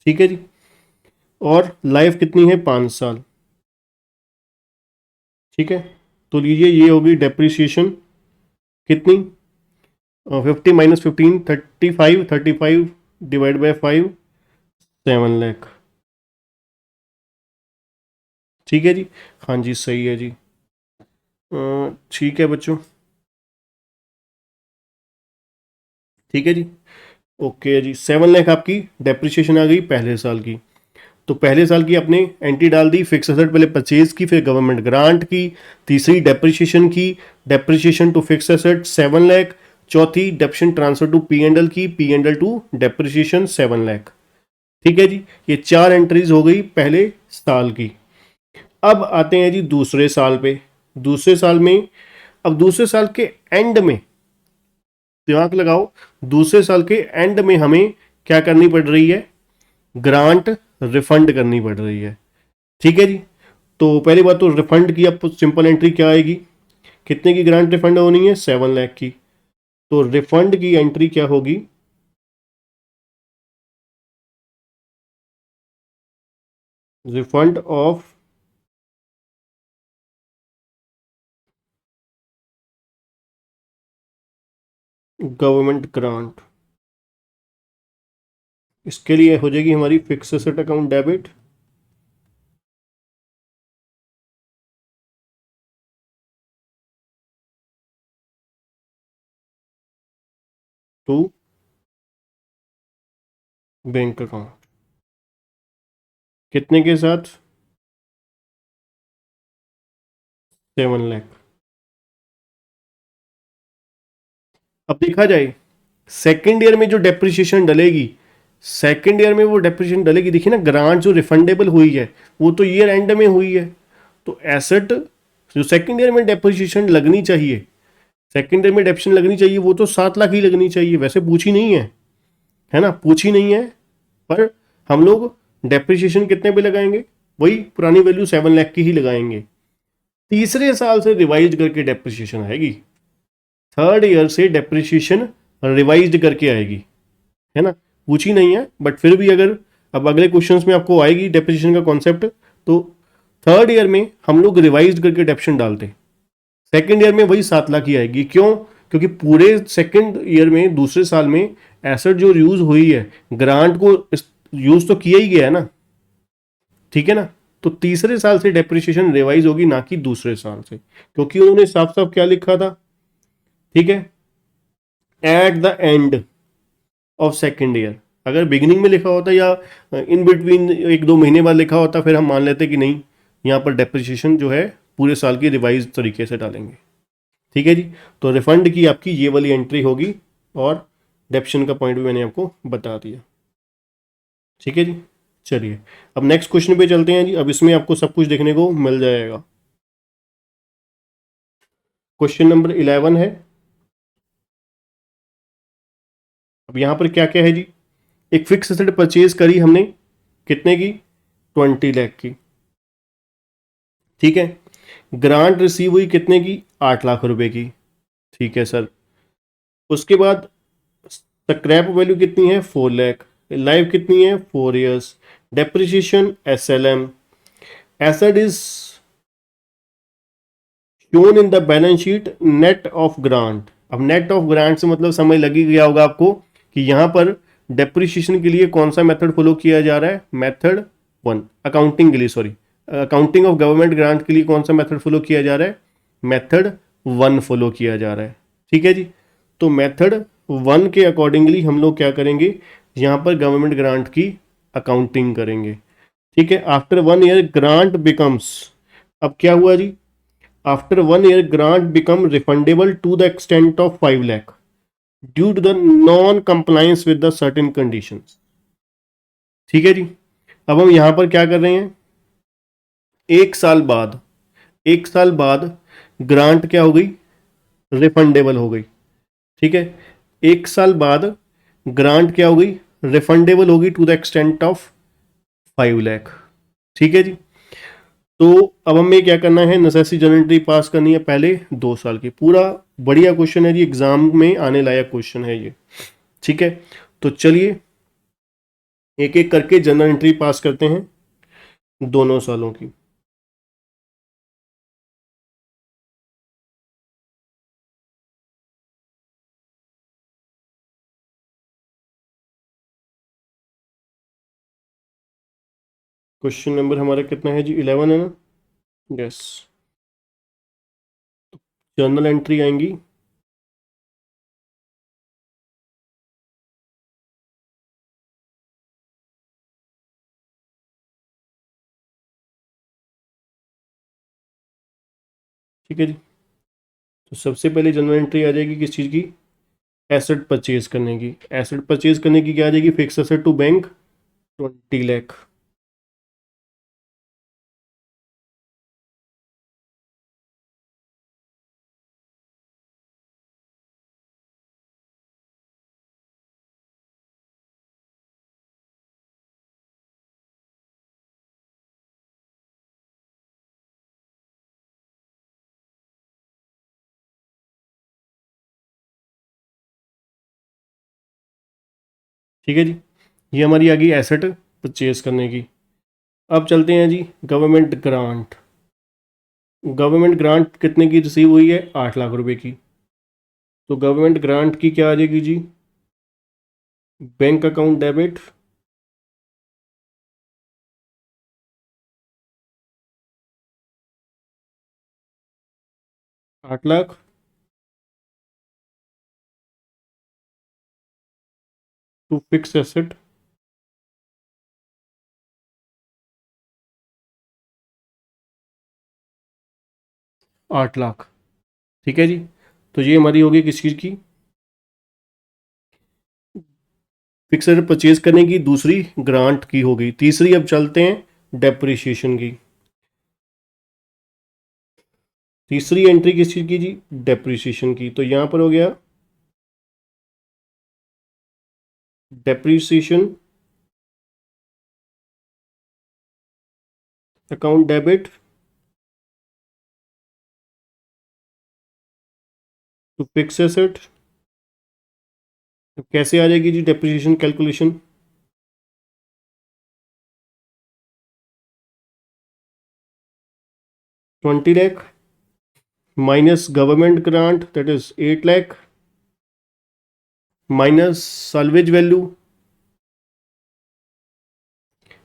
ठीक है जी। और लाइफ कितनी है, 5 साल, ठीक है। तो लीजिए ये होगी डेप्रिसिएशन कितनी, 50 - 15, 35, 35 डिवाइड बाय 5, 7 लाख, ठीक है जी। हाँ जी सही है जी। ठीक है बच्चों, ठीक है जी, ओके जी। 7 लाख आपकी डेप्रिसिएशन आ गई पहले साल की। तो पहले साल की आपने एंट्री डाल दी, फिक्स एसेट पहले परचेज की, फिर गवर्नमेंट ग्रांट की, तीसरी डेप्रिसिएशन की, depreciation to fix asset 7 lakh, चौथी depreciation transfer to P and L की, P and L to depreciation 7 lakh, ठीक है जी। ये 4 एंट्रीज हो गई पहले साल की। अब आते हैं जी दूसरे साल पे। दूसरे साल में, अब दूसरे साल के एंड में दिमाग लगाओ, दूसरे साल के एंड में हमें क्या करनी पड़ रही है, ग्रांट रिफंड करनी पड़ रही है, ठीक है जी। तो पहली बात तो रिफंड की अब सिंपल एंट्री क्या आएगी, कितने की ग्रांट रिफंड होनी है, 7 लाख की। तो रिफंड की एंट्री क्या होगी, रिफंड ऑफ गवर्नमेंट ग्रांट, इसके लिए हो जाएगी हमारी fix asset account debit to bank account, कितने के साथ, 7 लाख, अब देखा जाए सेकेंड ईयर में जो डेप्रिसिएशन डलेगी, सेकेंड ईयर में वो डेप्रिसिएशन डलेगी, देखिए ना ग्रांट जो रिफंडेबल हुई है वो तो ईयर एंड में हुई है, तो एसेट जो सेकेंड ईयर में डेप्रिसिएशन लगनी चाहिए, सेकेंड ईयर में डेप्रिसिएशन लगनी चाहिए वो तो 7 लाख ही लगनी चाहिए, वैसे पूछी नहीं है ना, पूछी नहीं है, पर हम लोग डेप्रिसिएशन कितने पे लगाएंगे, वही पुरानी वैल्यू 7 लाख की ही लगाएंगे। तीसरे साल से रिवाइज करके डेप्रिसिएशन आएगी, थर्ड ईयर से डेप्रिसिएशन रिवाइज करके आएगी, है ना, पूछी नहीं है बट फिर भी अगर अब अगले क्वेश्चंस में आपको आएगी डेप्रिसिएशन का कॉन्सेप्ट, तो थर्ड ईयर में हम लोग रिवाइज करके डेप्रिसिएशन डालते, सेकेंड ईयर में वही 7 लाख ही आएगी। क्यों? क्योंकि पूरे सेकेंड ईयर में दूसरे साल में एसेट जो यूज हुई है, ग्रांट को यूज तो किया ही गया है ना, ठीक है ना, तो तीसरे साल से डेप्रिसिएशन रिवाइज होगी, ना कि दूसरे साल से, क्योंकि उन्होंने साफ साफ क्या लिखा था, ठीक है, at the end of second year. अगर बिगिनिंग में लिखा होता या इन बिटवीन 1-2 महीने बाद लिखा होता फिर हम मान लेते कि नहीं, यहाँ पर डेप्रिसिएशन जो है पूरे साल की रिवाइज तरीके से डालेंगे, ठीक है जी। तो रिफंड की आपकी ये वाली एंट्री होगी और डेप्शन का पॉइंट भी मैंने आपको बता दिया, ठीक है जी। चलिए अब नेक्स्ट क्वेश्चन पे चलते हैं जी, अब इसमें आपको सब कुछ देखने को मिल जाएगा। क्वेश्चन नंबर 11 है। अब यहाँ पर क्या क्या है जी, एक फिक्स एसेट परचेज करी हमने, कितने की, 20 लाख की, ठीक है। ग्रांट रिसीव हुई कितने की, 8 लाख रुपए की, ठीक है सर। उसके बाद स्क्रैप वैल्यू कितनी है, 4 लाख, लाइफ कितनी है, 4 years, depreciation SLM, asset is shown in the balance sheet net of grant. अब नेट ऑफ ग्रांट से मतलब समझ लगी गया होगा आपको कि यहां पर डेप्रिसिएशन के लिए कौन सा मेथड फॉलो किया जा रहा है, मेथड 1, अकाउंटिंग के लिए, sorry, accounting of government grant के लिए कौन सा मेथड फॉलो किया जा रहा है, मेथड 1 फॉलो किया जा रहा है, ठीक है जी। तो मेथड 1 के अकॉर्डिंगली हम लोग क्या करेंगे, यहां पर गवर्नमेंट ग्रांट की अकाउंटिंग करेंगे, ठीक है। आफ्टर 1 ईयर ग्रांट बिकम्स, अब क्या हुआ जी, after 1 year grant become refundable to the extent of 5 lakh due to the non compliance with the certain conditions, ठीक है जी। अब हम यहां पर क्या कर रहे हैं, एक साल बाद, एक साल बाद ग्रांट क्या हो गई, रिफंडेबल हो गई, ठीक है। एक साल बाद ग्रांट क्या हो गई, रिफंडेबल होगी to the extent of 5 lakh, ठीक है जी। तो अब हमें क्या करना है, नेसेसरी जनरल एंट्री पास करनी है पहले 2 साल की, पूरा बढ़िया क्वेश्चन है जी, एग्जाम में आने लायक क्वेश्चन है ये, ठीक है। तो चलिए एक एक करके जनरल एंट्री पास करते हैं दोनों सालों की। क्वेश्चन नंबर हमारा कितना है जी, 11 है ना, यस। जर्नल एंट्री आएंगी, ठीक है जी। तो सबसे पहले जनरल एंट्री आ जाएगी किस चीज़ की, एसेट परचेज करने की, एसेट परचेज करने की क्या आ जाएगी, fix asset to bank 20 lakh, ठीक है जी। ये हमारी आ गई एसेट परचेज करने की। अब चलते हैं जी गवर्नमेंट ग्रांट, गवर्नमेंट ग्रांट कितने की रिसीव हुई है, 8 लाख रुपए की, तो गवर्नमेंट ग्रांट की क्या आ जाएगी जी, bank account debit, 8 lakh, to fix asset, 8 lakh, ठीक है जी। तो ये हमारी होगी किस चीज़ की, फिक्स एसेट परचेज करने की, दूसरी ग्रांट की हो गई, तीसरी अब चलते हैं डेप्रिसिएशन की। तीसरी एंट्री किस चीज की जी? डेप्रिसिएशन की। तो यहां पर हो गया depreciation account debit to fix asset. तो कैसे आ जाएगी जी depreciation calculation? ₹20 lakh minus government grant that is 8 lakh minus salvage value.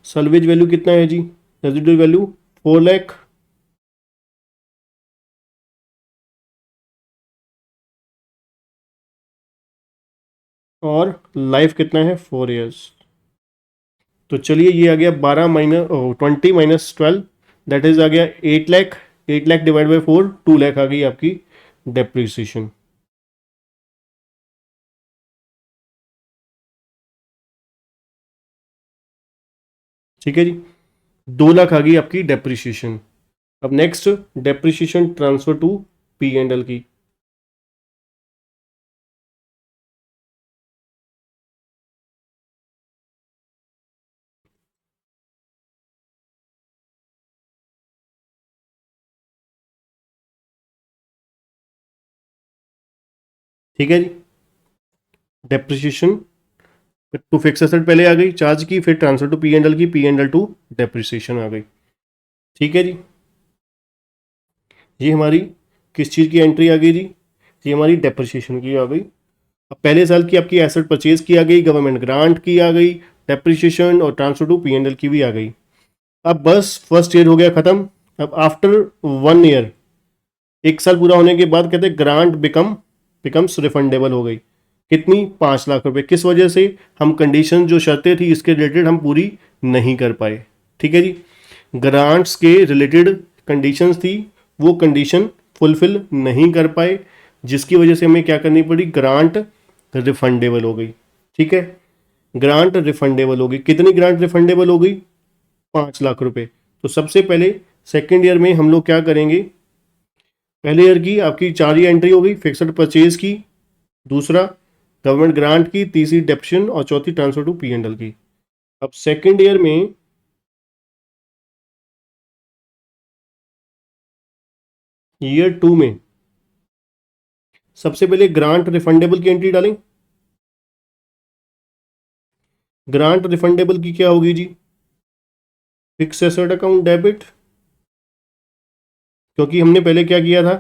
Salvage value कितना है जी? रेजिडुअल वैल्यू 4 लाख और लाइफ कितना है? 4 ईयर्स। तो चलिए ये आ गया 20 - 12 दैट इज आ गया 8 लाख। 8 लाख डिवाइड बाई 4 2 लाख आ गई आपकी डेप्रिसिएशन। ठीक है जी, 2 लाख आ गई आपकी डेप्रिसिएशन। अब next depreciation transfer to P and L की। ठीक है जी, डेप्रिसिएशन टू फिक्स एसेट पहले आ गई चार्ज की, फिर transfer to P and L की, P and L to depreciation आ गई। ठीक है जी, ये हमारी किस चीज़ की एंट्री आ गई जी? ये हमारी डेप्रिसिएशन की आ गई। अब पहले साल की आपकी एसेट परचेज की आ गई, गवर्नमेंट ग्रांट की आ गई, डेप्रिसिएशन और transfer to P and L की भी आ गई। अब बस फर्स्ट ईयर हो गया खत्म। अब आफ्टर 1 ईयर, 1 साल पूरा होने के बाद कहते हैं ग्रांट बिकम्स रिफंडेबल हो गई। कितनी? 5 लाख रुपए। किस वजह से? हम कंडीशन जो शर्तें थी इसके रिलेटेड हम पूरी नहीं कर पाए। ठीक है जी, ग्रांट्स के रिलेटेड कंडीशंस थी, वो कंडीशन फुलफिल नहीं कर पाए, जिसकी वजह से हमें क्या करनी पड़ी? ग्रांट रिफंडेबल हो गई। ठीक है, ग्रांट रिफंडेबल हो गई। कितनी ग्रांट रिफंडेबल हो गई? 5 लाख रुपए। तो सबसे पहले सेकेंड ईयर में हम लोग क्या करेंगे? पहले ईयर की आपकी 4 ही एंट्री हो गई, फिक्स्ड परचेज की, दूसरा गवर्नमेंट ग्रांट की, तीसरी डेप्शन और चौथी transfer to P and L की। अब सेकेंड ईयर में ईयर 2 में सबसे पहले ग्रांट रिफंडेबल की एंट्री डालें। ग्रांट रिफंडेबल की क्या होगी जी? फिक्स एसेट अकाउंट डेबिट, क्योंकि हमने पहले क्या किया था?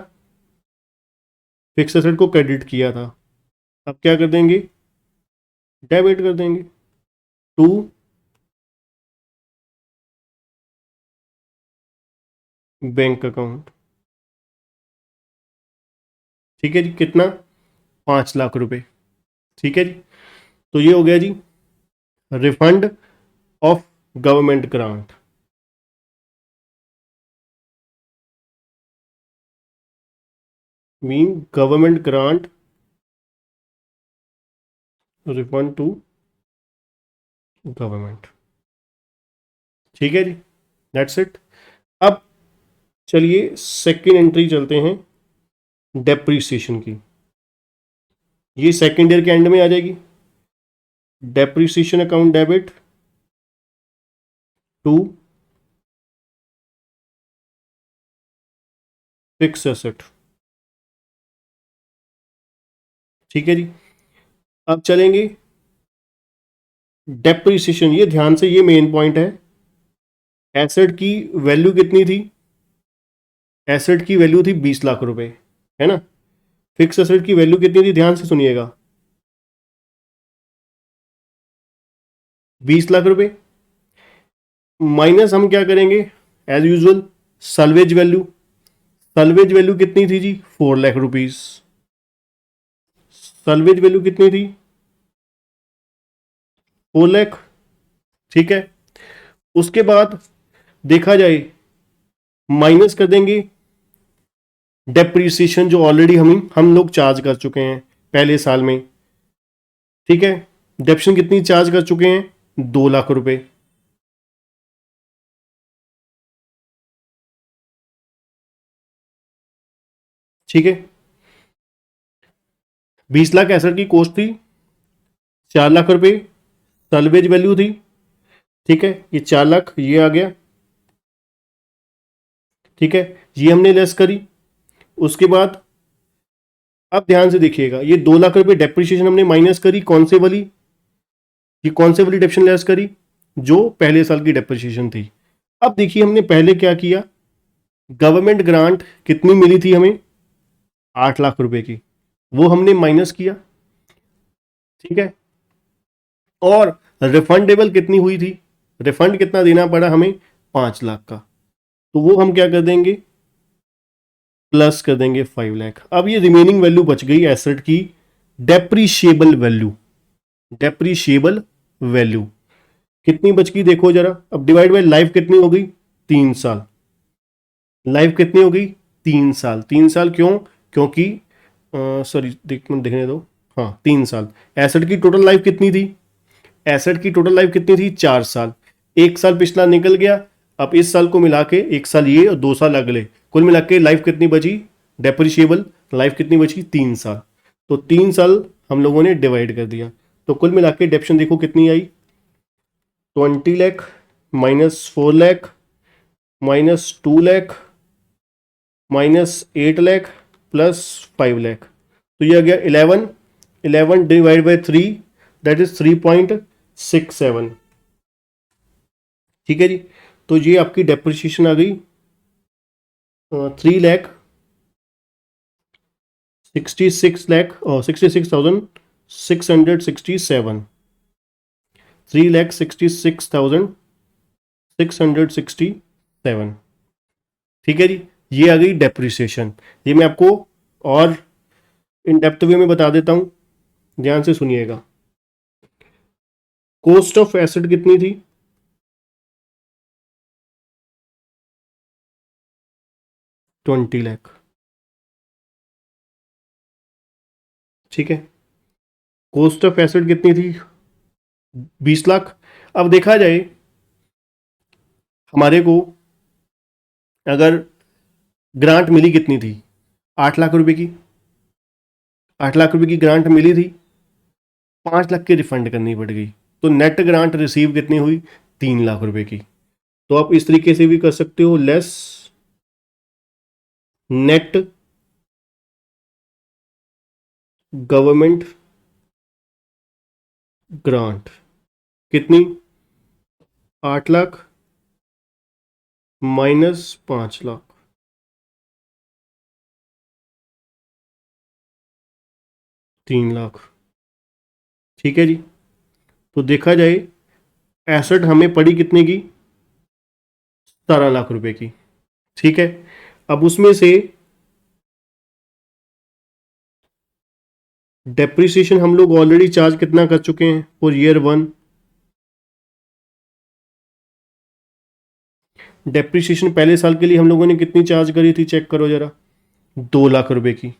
फिक्स एसेट को क्रेडिट किया था। अब क्या कर देंगे? डेबिट कर देंगे टू बैंक अकाउंट। ठीक है जी, कितना? 5 लाख रुपए। ठीक है जी, तो ये हो गया जी refund of government grant. Mean government grant refund to government. ठीक है जी, दैट्स इट। अब चलिए सेकेंड एंट्री चलते हैं डेप्रीसिएशन की। ये सेकेंड ईयर के एंड में आ जाएगी। Depreciation account debit to fix asset. ठीक है जी, अब चलेंगे डेप्रीसिएशन। ये ध्यान से, ये मेन पॉइंट है। एसेट की वैल्यू कितनी थी? एसेट की वैल्यू थी 20 लाख रुपए, है ना? फिक्स एसेट की वैल्यू कितनी थी? ध्यान से सुनिएगा, 20 लाख रुपए माइनस हम क्या करेंगे? As usual salvage value. Salvage value कितनी थी जी? 4 लाख रुपीज। सल्वेज वैल्यू कितनी थी? 4 लाख। ठीक है, उसके बाद देखा जाए माइनस कर देंगे डेप्रीसिएशन जो ऑलरेडी हम लोग चार्ज कर चुके हैं पहले साल में। ठीक है, डेप्शन कितनी चार्ज कर चुके हैं? 2 लाख रुपए। ठीक है, 20 लाख एसेट की कॉस्ट थी, 4 लाख रुपए सैलवेज वैल्यू थी। ठीक है, ये 4 लाख ये आ गया। ठीक है, ये हमने लेस करी। उसके बाद अब ध्यान से देखिएगा, ये 2 लाख रुपए डेप्रिसिएशन हमने माइनस करी, कौन से वाली? ये कौन से वाली डेप्शन लेस करी? जो पहले साल की डेप्रिसिएशन थी। अब देखिए हमने पहले क्या किया, गवर्नमेंट ग्रांट कितनी मिली थी हमें? 8 लाख रुपए की, वो हमने माइनस किया। ठीक है, और रिफंडेबल कितनी हुई थी? रिफंड कितना देना पड़ा हमें? 5 लाख का। तो वो हम क्या कर देंगे? प्लस कर देंगे 5 लाख। अब ये रिमेनिंग वैल्यू बच गई एसेट की, डेप्रीशिएबल वैल्यू। डेप्रीशिएबल वैल्यू कितनी बच गई देखो जरा। अब डिवाइड बाय लाइफ कितनी हो गई? 3 साल। लाइफ कितनी हो गई? 3 साल। 3 साल क्यों? क्योंकि सॉरी देखने दो। हाँ, 3 साल। एसेट की टोटल लाइफ कितनी थी? एसेट की टोटल लाइफ कितनी थी? 4 साल। 1 साल पिछला निकल गया, अब इस साल को मिला के 1 साल ये और 2 साल अगले, कुल मिला के लाइफ कितनी बची? डेप्रिशिएबल लाइफ कितनी बची? 3 साल। तो 3 साल हम लोगों ने डिवाइड कर दिया, तो कुल मिला के डेप्शन देखो कितनी आई? 20 lakh minus 4 lakh minus 2 lakh minus 8 lakh plus 5 lakh. तो ये आ गया 11। 11 डिवाइड बाई 3, दैट इज 3.67। ठीक है जी, तो ये आपकी डेप्रिसिएशन आ गई 3,66,667। 3,66,667। ठीक है जी, ये आ गई डेप्रिसिएशन। ये मैं आपको और इन डेप्थ वे में बता देता हूं, ध्यान से सुनिएगा। कॉस्ट ऑफ एसेट कितनी थी? 20 लाख। ठीक है, कॉस्ट ऑफ एसेट कितनी थी? 20 लाख। अब देखा जाए हमारे को अगर ग्रांट मिली कितनी थी? 8 लाख रुपए की। 8 लाख रुपए की ग्रांट मिली थी, 5 लाख की रिफंड करनी पड़ गई, तो नेट ग्रांट रिसीव कितनी हुई? 3 लाख रुपए की। तो आप इस तरीके से भी कर सकते हो, लेस नेट गवर्नमेंट ग्रांट कितनी? 8 लाख माइनस 5 लाख, 3 लाख। ठीक है जी, तो देखा जाए एसेट हमें पड़ी कितने की? 17 लाख रुपए की। ठीक है, अब उसमें से डेप्रिसिएशन हम लोग ऑलरेडी चार्ज कितना कर चुके हैं फॉर ईयर 1? डेप्रिसिएशन पहले साल के लिए हम लोगों ने कितनी चार्ज करी थी, चेक करो जरा। 2 लाख रुपए की।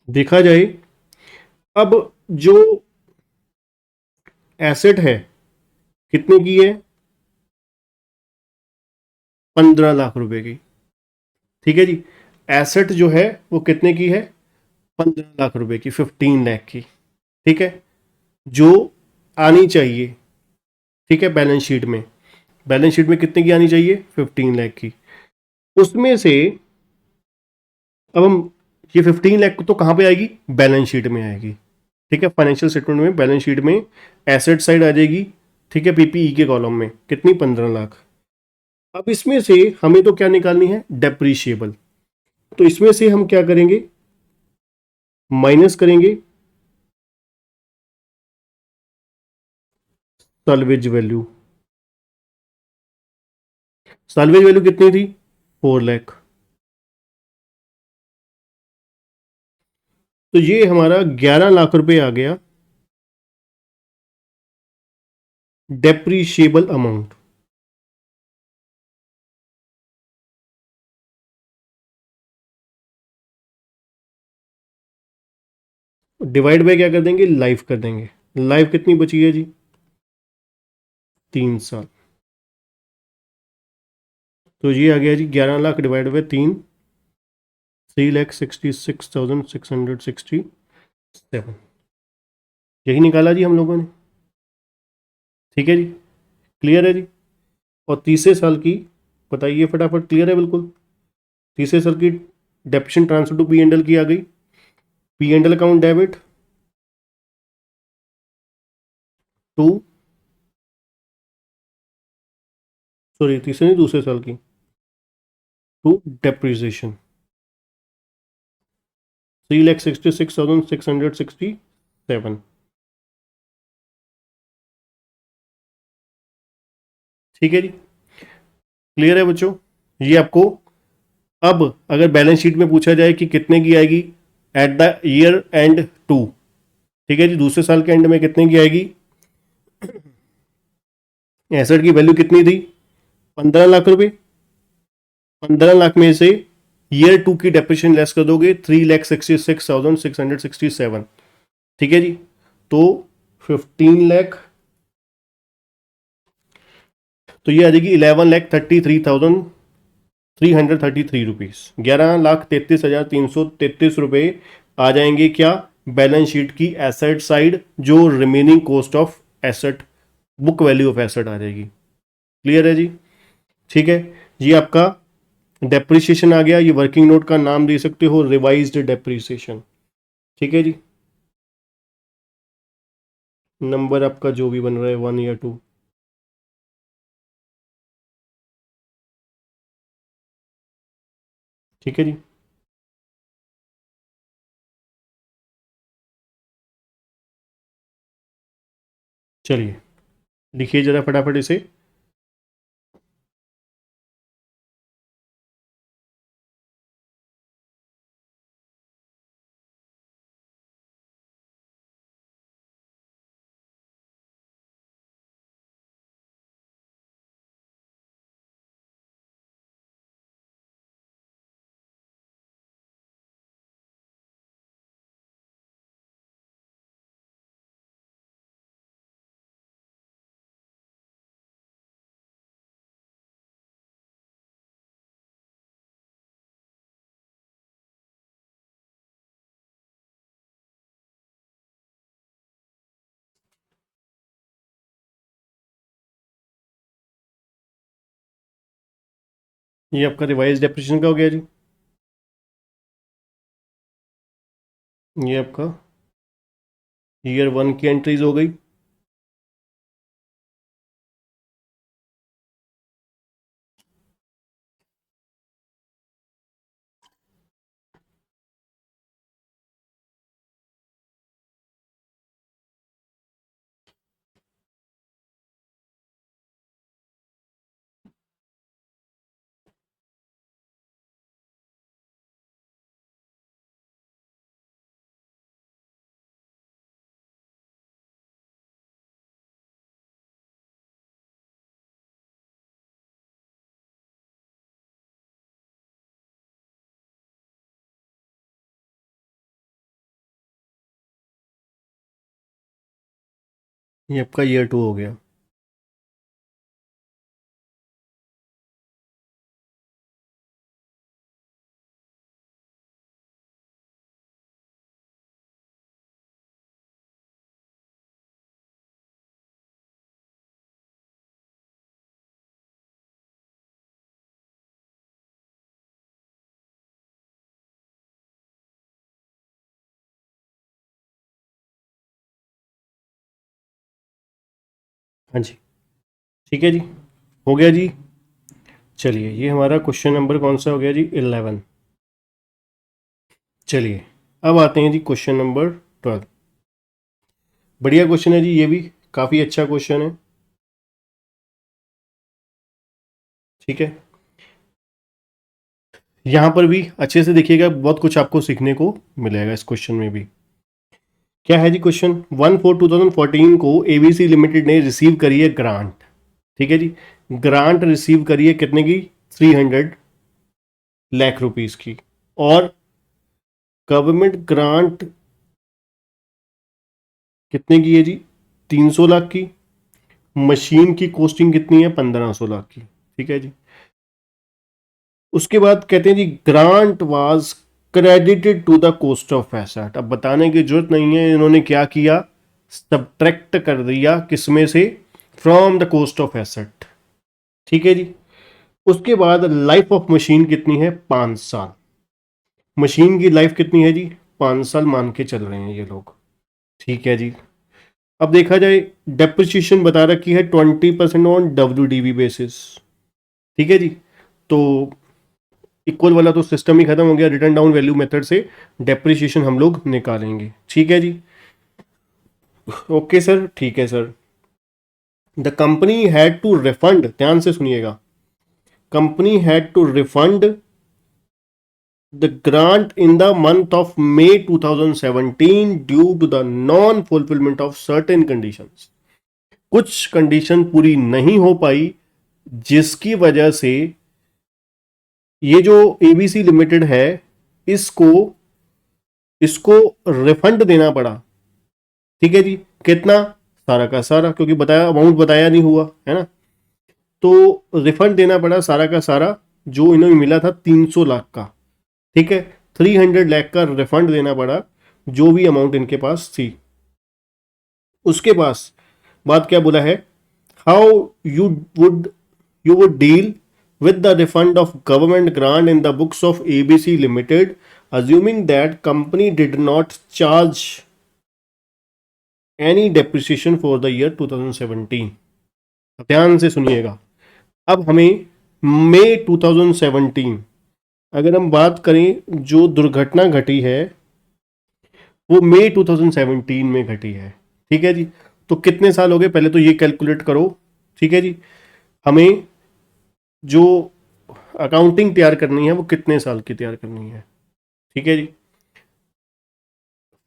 देखा जाए अब जो एसेट है कितने की है? 15 लाख रुपए की। ठीक है जी, एसेट जो है वो कितने की है? 15 लाख रुपए की, 15 लाख की। ठीक है, जो आनी चाहिए, ठीक है, बैलेंस शीट में। बैलेंस शीट में कितने की आनी चाहिए? 15 लाख की। उसमें से अब हम ये 15 लाख तो कहां पे आएगी? बैलेंस शीट में आएगी। ठीक है, फाइनेंशियल स्टेटमेंट में, बैलेंस शीट में एसेट साइड आ जाएगी। ठीक है, पीपीई के कॉलम में कितनी? 15 लाख। अब इसमें से हमें तो क्या निकालनी है? डेप्रीशिएबल। तो इसमें से हम क्या करेंगे? माइनस करेंगे सैल्वेज वैल्यू। सैल्वेज वैल्यू कितनी थी? 4 लाख। तो ये हमारा 11 लाख रुपए आ गया डेप्रीशिएबल अमाउंट। डिवाइड बाय क्या कर देंगे, लाइफ कर देंगे। लाइफ कितनी बची है जी, 3 साल। तो ये आ गया जी 11 लाख डिवाइड बाय 3, 3,66,667। यही निकाला जी हम लोगों ने। ठीक है जी, क्लियर है जी। और तीसरे साल की बताइए फटाफट, क्लियर है बिल्कुल। तीसरे साल की depreciation transfer to P and L की आ गई। P and L account debit to, sorry तीसरे नहीं दूसरे साल की, टू डेप्रिसिएशन 3,66,667। ठीक है जी, क्लियर है बच्चों। ये आपको अब अगर बैलेंस शीट में पूछा जाए कि कितने की आएगी at the year end to, ठीक है जी, दूसरे साल के एंड में कितने की आएगी, एसेट की वैल्यू कितनी थी, 15 लाख रुपए। 15 लाख में से ईयर टू की डेप्रिसिएशन लेस कर दोगे 3,66,667। ठीक है जी, तो 15 लाख, तो ये आ जाएगी 11,33,333 रुपीज। 11,33,333 आ जाएंगे क्या, बैलेंस शीट की एसेट साइड, जो remaining cost of asset, book value of asset आ जाएगी। क्लियर है जी। ठीक है, ये आपका डेप्रिसिएशन आ गया। ये वर्किंग नोट का नाम दे सकते हो रिवाइज्ड डेप्रिसिएशन। ठीक है जी, नंबर आपका जो भी बन रहा है 1 या 2। ठीक है जी, चलिए लिखिए जरा फटाफट इसे। ये आपका रिवाइज डेप्रिसिएशन का हो गया जी। ये आपका ईयर वन की एंट्रीज हो गई। ये आपका ईयर टू हो गया। हाँ जी, ठीक है जी, हो गया जी। चलिए ये हमारा क्वेश्चन नंबर कौन सा हो गया जी, 11। चलिए अब आते हैं जी क्वेश्चन नंबर 12। बढ़िया क्वेश्चन है जी, ये भी काफ़ी अच्छा क्वेश्चन है। ठीक है, यहाँ पर भी अच्छे से देखिएगा, बहुत कुछ आपको सीखने को मिलेगा इस क्वेश्चन में भी। क्या है जी क्वेश्चन, 1/4/2014 को एबीसी लिमिटेड ने रिसीव करी है ग्रांट। ठीक है जी, ग्रांट रिसीव करी है कितने की, 300 लाख रुपीस की। और गवर्नमेंट ग्रांट कितने की है जी? 300 लाख की। मशीन की कॉस्टिंग कितनी है? 1500 लाख की। ठीक है जी। उसके बाद कहते हैं जी grant was credited to the cost of asset. अब बताने की जरूरत नहीं है, इन्होंने क्या किया, सब्ट्रैक्ट कर दिया किसमें से? From the cost of asset. ठीक है जी। उसके बाद लाइफ ऑफ मशीन कितनी है? 5 साल। मशीन की लाइफ कितनी है जी? 5 साल मान के चल रहे हैं ये लोग। ठीक है जी। अब देखा जाए डेप्रिसिएशन बता रखी है 20% ऑन WDV बेसिस। ठीक है जी। तो इक्वल वाला तो सिस्टम ही खत्म हो गया, रिटर्न डाउन वैल्यू मेथड से डेप्रिसिएशन हम लोग निकालेंगे। ठीक है जी। ओके सर, ठीक है sir. The company had to refund, ध्यान से सुनिएगा, company had to refund the grant in the month of May 2017 due to the non fulfilment of certain conditions. कुछ कंडीशन पूरी नहीं हो पाई, जिसकी वजह से ये जो एबीसी लिमिटेड है इसको इसको रिफंड देना पड़ा। ठीक है जी। कितना? सारा का सारा, क्योंकि बताया अमाउंट बताया नहीं हुआ है ना, तो रिफंड देना पड़ा सारा का सारा, जो इन्हें मिला था 300 लाख का। ठीक है, 300 लाख का रिफंड देना पड़ा, जो भी अमाउंट इनके पास थी। उसके पास बात क्या बोला है, how you would deal with the refund of government grant in the books of ABC Limited, assuming that company did not charge any depreciation for the year 2017। ध्यान से सुनिएगा। अब हमें मई 2017, अगर हम बात करें जो दुर्घटना घटी है वो मई 2017 में घटी है। ठीक है जी। तो कितने साल हो गए, पहले तो ये कैलकुलेट करो। ठीक है जी। हमें जो अकाउंटिंग तैयार करनी है वो कितने साल की तैयार करनी है? ठीक है जी।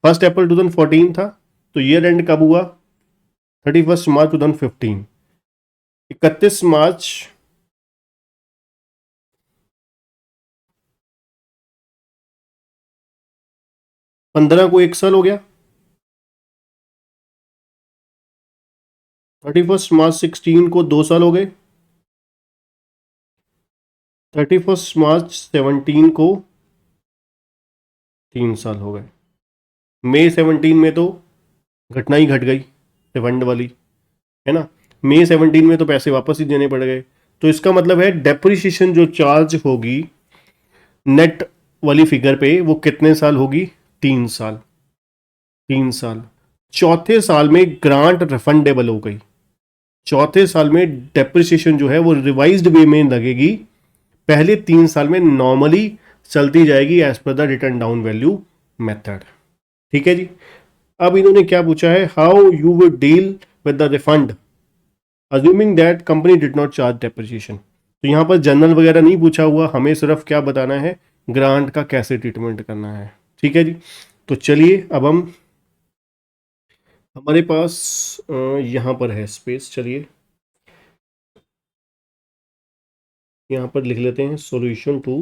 1 अप्रैल 2014 था, तो ईयर एंड कब हुआ? 31 मार्च 2015। 31 मार्च 15 को 1 साल हो गया। 31 मार्च 16 को 2 साल हो गए। 31 मार्च 17 को 3 साल हो गए। मई 17 में तो घटना ही घट गई रिफंड वाली, है ना। मई 17 में तो पैसे वापस ही देने पड़ गए। तो इसका मतलब है डेप्रिसिएशन जो चार्ज होगी नेट वाली फिगर पे वो कितने साल होगी? 3 साल। 3 साल। चौथे साल में ग्रांट रिफंडेबल हो गई। चौथे साल में डेप्रिसिएशन जो है वो रिवाइज्ड वे में लगेगी। पहले 3 साल में नॉर्मली चलती जाएगी as per the written down value method. ठीक है जी। अब इन्होंने क्या पूछा है, how you will deal with the refund assuming that company did not charge depreciation. तो यहां पर जनरल वगैरह नहीं पूछा हुआ, हमें सिर्फ क्या बताना है, ग्रांट का कैसे ट्रीटमेंट करना है। ठीक है जी। तो चलिए अब हम, हमारे पास यहां पर है स्पेस, चलिए यहां पर लिख लेते हैं सॉल्यूशन टू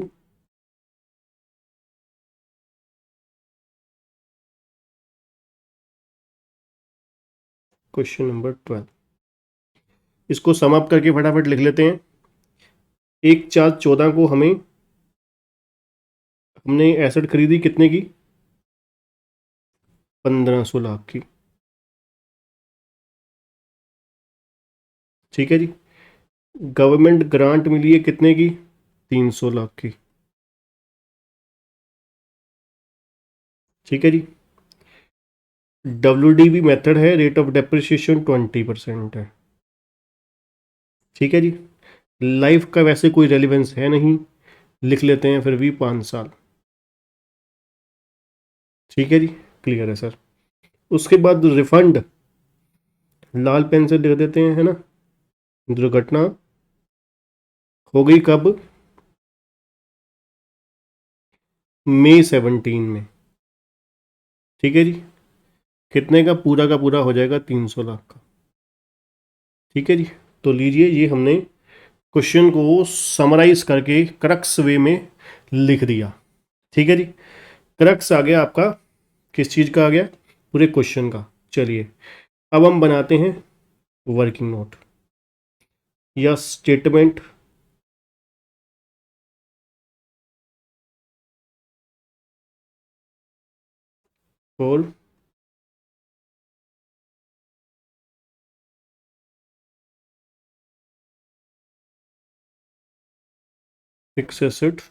क्वेश्चन नंबर 12। इसको सम अप करके फटाफट लिख लेते हैं। 1/4/14 को हमने एसेट खरीदी कितने की? 1500 लाख की। ठीक है जी। गवर्नमेंट ग्रांट मिली है कितने की? 300 लाख की। ठीक है जी। WDV मेथड है, रेट ऑफ डेप्रिसिएशन 20% है। ठीक है जी। लाइफ का वैसे कोई रेलिवेंस है नहीं, लिख लेते हैं फिर भी 5 साल। ठीक है जी। क्लियर है सर। उसके बाद रिफंड लाल पेन से लिख देते हैं, है ना। दुर्घटना हो गई कब? मई 17 में। ठीक है जी। कितने का पूरा हो जाएगा? 300 लाख का। ठीक है जी। तो लीजिए ये हमने क्वेश्चन को समराइज करके क्रक्स वे में लिख दिया। ठीक है जी। क्रक्स आ गया आपका, किस चीज़ का आ गया? पूरे क्वेश्चन का। चलिए अब हम बनाते हैं वर्किंग नोट या स्टेटमेंट फॉर फिक्स एसेट।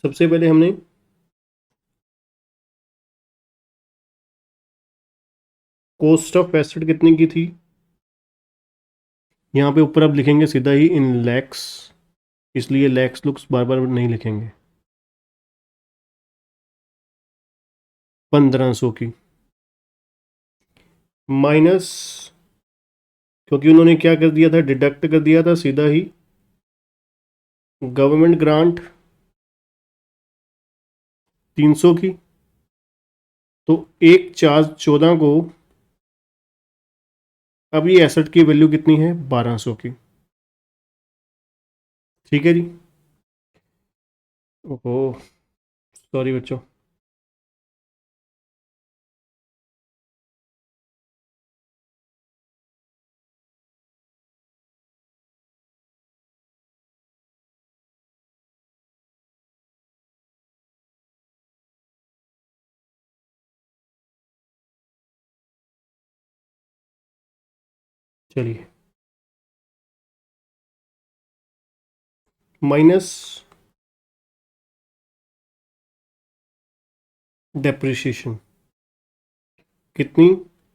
सबसे पहले हमने कॉस्ट ऑफ एसेट कितनी की थी, यहाँ पे ऊपर आप लिखेंगे सीधा ही इन लैक्स, इसलिए लैक्स लुक्स बार बार नहीं लिखेंगे। 1500 की माइनस, क्योंकि उन्होंने क्या कर दिया था, डिडक्ट कर दिया था सीधा ही गवर्नमेंट ग्रांट 300 की, तो 1/4/14 को अब ये एसेट की वैल्यू कितनी है, 1200 की। ठीक है जी। ओहो सॉरी बच्चों। चलिए माइनस डेप्रिसिएशन कितनी,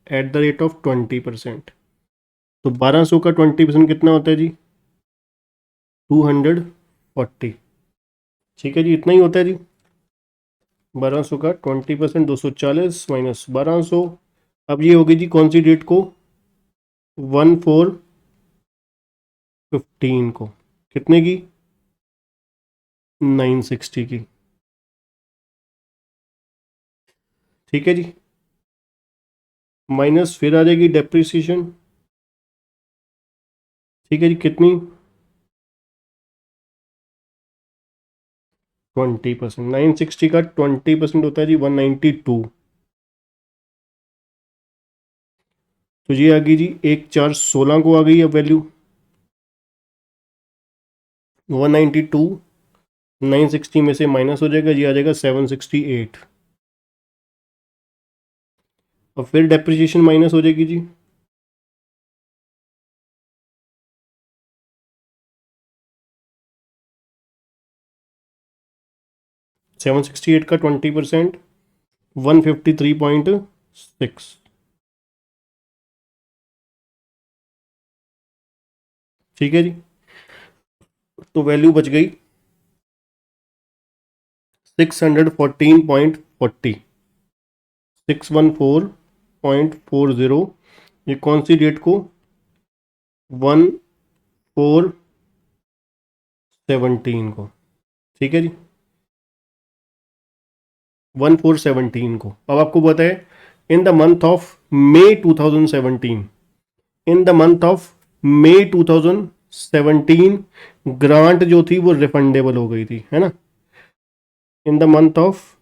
एट द रेट ऑफ 20%। तो 1200 का 20% कितना होता है जी, 240। ठीक है जी, इतना ही होता है जी। 1200 का 20% 240 माइनस 1200। अब ये होगी जी कौन सी डेट को, 1/4/15 को, कितने की, 960 की। ठीक है जी, माइनस फिर आ जाएगी डेप्रिसिएशन। ठीक है जी, कितनी, 20%। 960 का 20% होता है जी 192। तो ये आ गई जी 1/4/16 को आ गई अब वैल्यू 192, 960 में से माइनस हो जाएगा, ये आ जाएगा 768। और फिर डेप्रिसिएशन माइनस हो जाएगी जी, सेवन सिक्सटी एट का 20% 153.6। ठीक है जी, तो वैल्यू बच गई 614.40, 614.40। ये कौन सी डेट को, 1/4/17 को। ठीक है जी, 1/4/17 को। अब आपको बताए in the month of May 2017, in the month of May 2017 grant जो थी वो रिफंडेबल हो गई थी, है ना। In the month of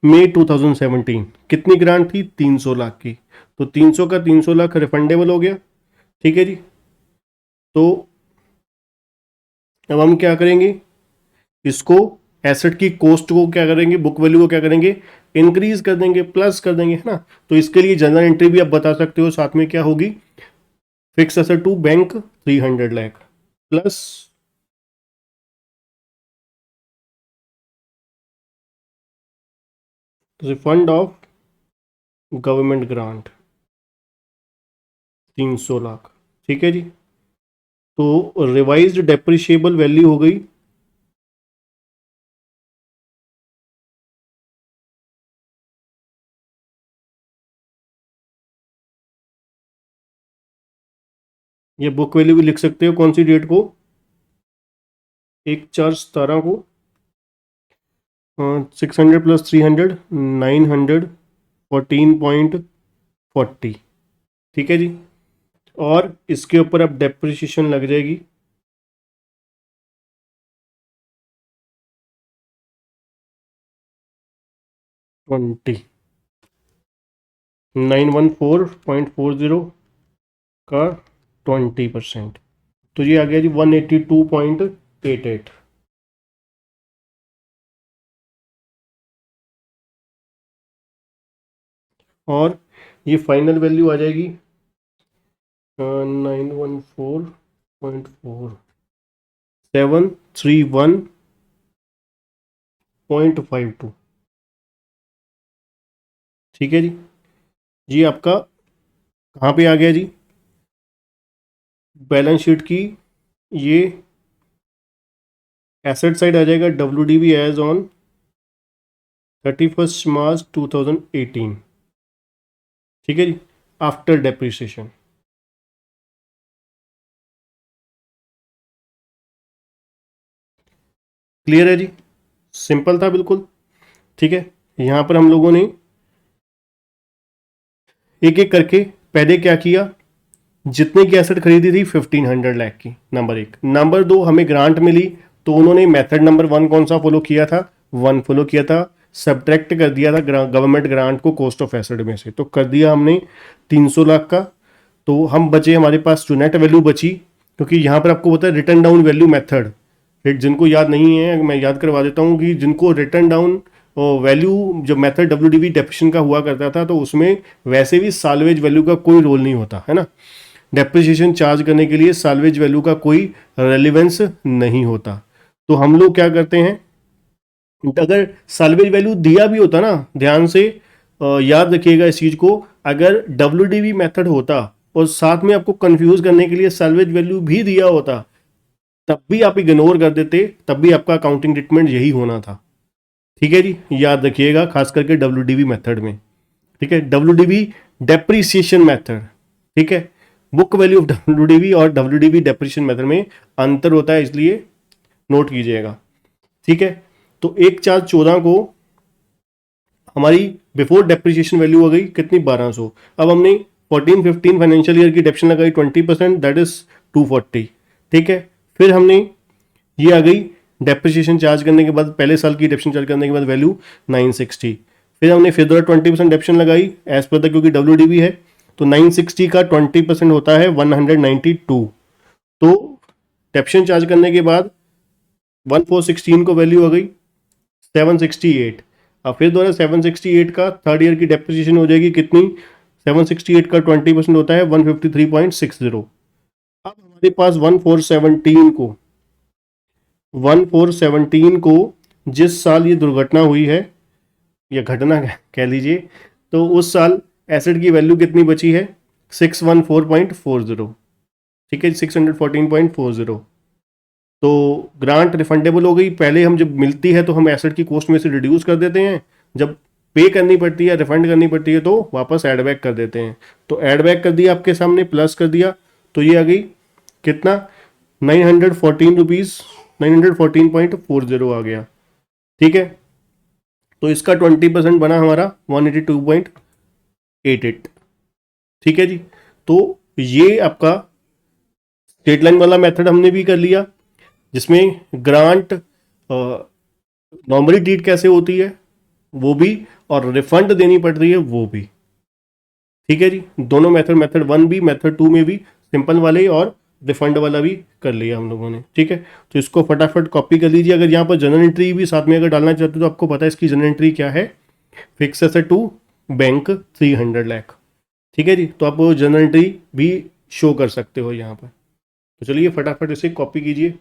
May 2017 कितनी ग्रांट थी, 300 लाख की। तो 300 का 300 लाख रिफंडेबल हो गया। ठीक है जी, तो अब हम क्या करेंगे, इसको एसेट की कॉस्ट को क्या करेंगे, बुक वैल्यू को क्या करेंगे, इंक्रीज कर देंगे, प्लस कर देंगे, है ना। तो इसके लिए जनरल एंट्री भी आप बता सकते हो, साथ में क्या होगी, fix asset to bank 300 lakh plus refund of government grant 300 lakh. ठीक है जी, तो रिवाइज्ड डेप्रिशिएबल वैल्यू हो गई ये बुक वैल्यू भी लिख सकते हो कौन सी डेट को, 1/4/17 को, 600 प्लस 300 914.40। ठीक है जी, और इसके ऊपर अब डेप्रिसिएशन लग जाएगी 20 914.40 का 20%, तो ये आ गया जी 182.88। और ये फाइनल वैल्यू आ जाएगी 914.731.52। ठीक है जी। जी आपका कहाँ पे आ गया जी बैलेंस शीट की, ये एसेट साइड आ जाएगा WDV एज ऑन 31 मार्च 2018। ठीक है जी, आफ्टर डेप्रिसिएशन। क्लियर है जी, सिंपल था बिल्कुल। ठीक है, यहां पर हम लोगों ने एक एक करके पहले क्या किया, जितने की एसेट खरीदी थी 1500 लाख की, नंबर एक। नंबर दो, हमें ग्रांट मिली, तो उन्होंने मेथड नंबर वन कौन सा फॉलो किया था, वन फॉलो किया था, सब्ट्रैक्ट कर दिया था गवर्नमेंट ग्रांट को कॉस्ट ऑफ एसेट में से, तो कर दिया हमने 300 लाख का। तो हम बचे, हमारे पास जो नेट वैल्यू बची, क्योंकि यहाँ पर आपको पता है रिटर्न डाउन वैल्यू मेथड, जिनको याद नहीं है मैं याद करवा देता हूँ कि जिनको रिटर्न डाउन वैल्यू जो मेथड WDV डेप्रिसिएशन का हुआ करता था, तो उसमें वैसे भी साल्वेज वैल्यू का कोई रोल नहीं होता है ना, डेप्रिसिएशन चार्ज करने के लिए साल्वेज वैल्यू का कोई रेलिवेंस नहीं होता। तो हम लोग क्या करते हैं, अगर साल्वेज वैल्यू दिया भी होता ना, ध्यान से याद रखिएगा इस चीज को, अगर WDV मेथड होता और साथ में आपको कंफ्यूज करने के लिए साल्वेज वैल्यू भी दिया होता, तब भी आप इग्नोर कर देते, तब भी आपका अकाउंटिंग ट्रीटमेंट यही होना था। ठीक है जी, याद रखिएगा खास करके WDV मेथड में। ठीक है, WDV डेप्रिसिएशन मेथड। ठीक है, बुक वैल्यू ऑफ WDV और WDV डेप्रिसिएशन मेथड में अंतर होता है, इसलिए नोट कीजिएगा। ठीक है, तो 1/4/14 को हमारी बिफोर डेप्रिसिएशन वैल्यू हो गई कितनी, 1200। अब हमने 14-15 फाइनेंशियल ईयर की डेप्शन लगाई 20%, दैट इज 240। ठीक है, फिर हमने ये आ गई डेप्रिसिएशन चार्ज करने के बाद, पहले साल की डेप्शन चार्ज करने के बाद वैल्यू 960। फिर हमने फिर 20% डेप्शन लगाई एज पर द, क्योंकि WDV है, तो 960 का 20% होता है 192। तो डेप्शन चार्ज करने के बाद 1416 को वैल्यू आ गई 768। अब फिर दोबारा 768 का थर्ड ईयर की डेप्रिसिएशन हो जाएगी कितनी, 768 का 20% होता है 153.60। अब हमारे पास 1417 को जिस साल ये दुर्घटना हुई है या घटना कह लीजिए, तो उस साल एसेट की वैल्यू कितनी बची है, 614.40। ठीक है, 614.40। तो ग्रांट रिफंडेबल हो गई। पहले हम जब मिलती है तो हम एसेट की कॉस्ट में से रिड्यूस कर देते हैं, जब पे करनी पड़ती है, रिफंड करनी पड़ती है, तो वापस ऐड बैक कर देते हैं। तो ऐड बैक कर दिया आपके सामने, प्लस कर दिया, तो ये आ गई कितना, 914 रुपीज़, 914.40 आ गया। ठीक है, तो इसका 20% बना हमारा 182.88। ठीक है जी, तो ये आपका स्टेट लाइन वाला मेथड हमने भी कर लिया, जिसमें ग्रांट नॉर्मली ट्रीट कैसे होती है वो भी, और रिफंड देनी पड़ रही है वो भी। ठीक है जी, दोनों मेथड, मेथड वन भी, मेथड टू में भी सिंपल वाले और रिफंड वाला भी कर लिया हम लोगों ने। ठीक है, तो इसको फटाफट कॉपी कर लीजिए। अगर यहाँ पर जनरल एंट्री भी साथ में अगर डालना चाहते हो तो आपको पता है इसकी जनरल एंट्री क्या है, fix asset to bank 300 lakh. ठीक है जी, तो आप जनरल एंट्री भी शो कर सकते हो यहाँ पर। तो चलिए फटाफट इसे कॉपी कीजिए।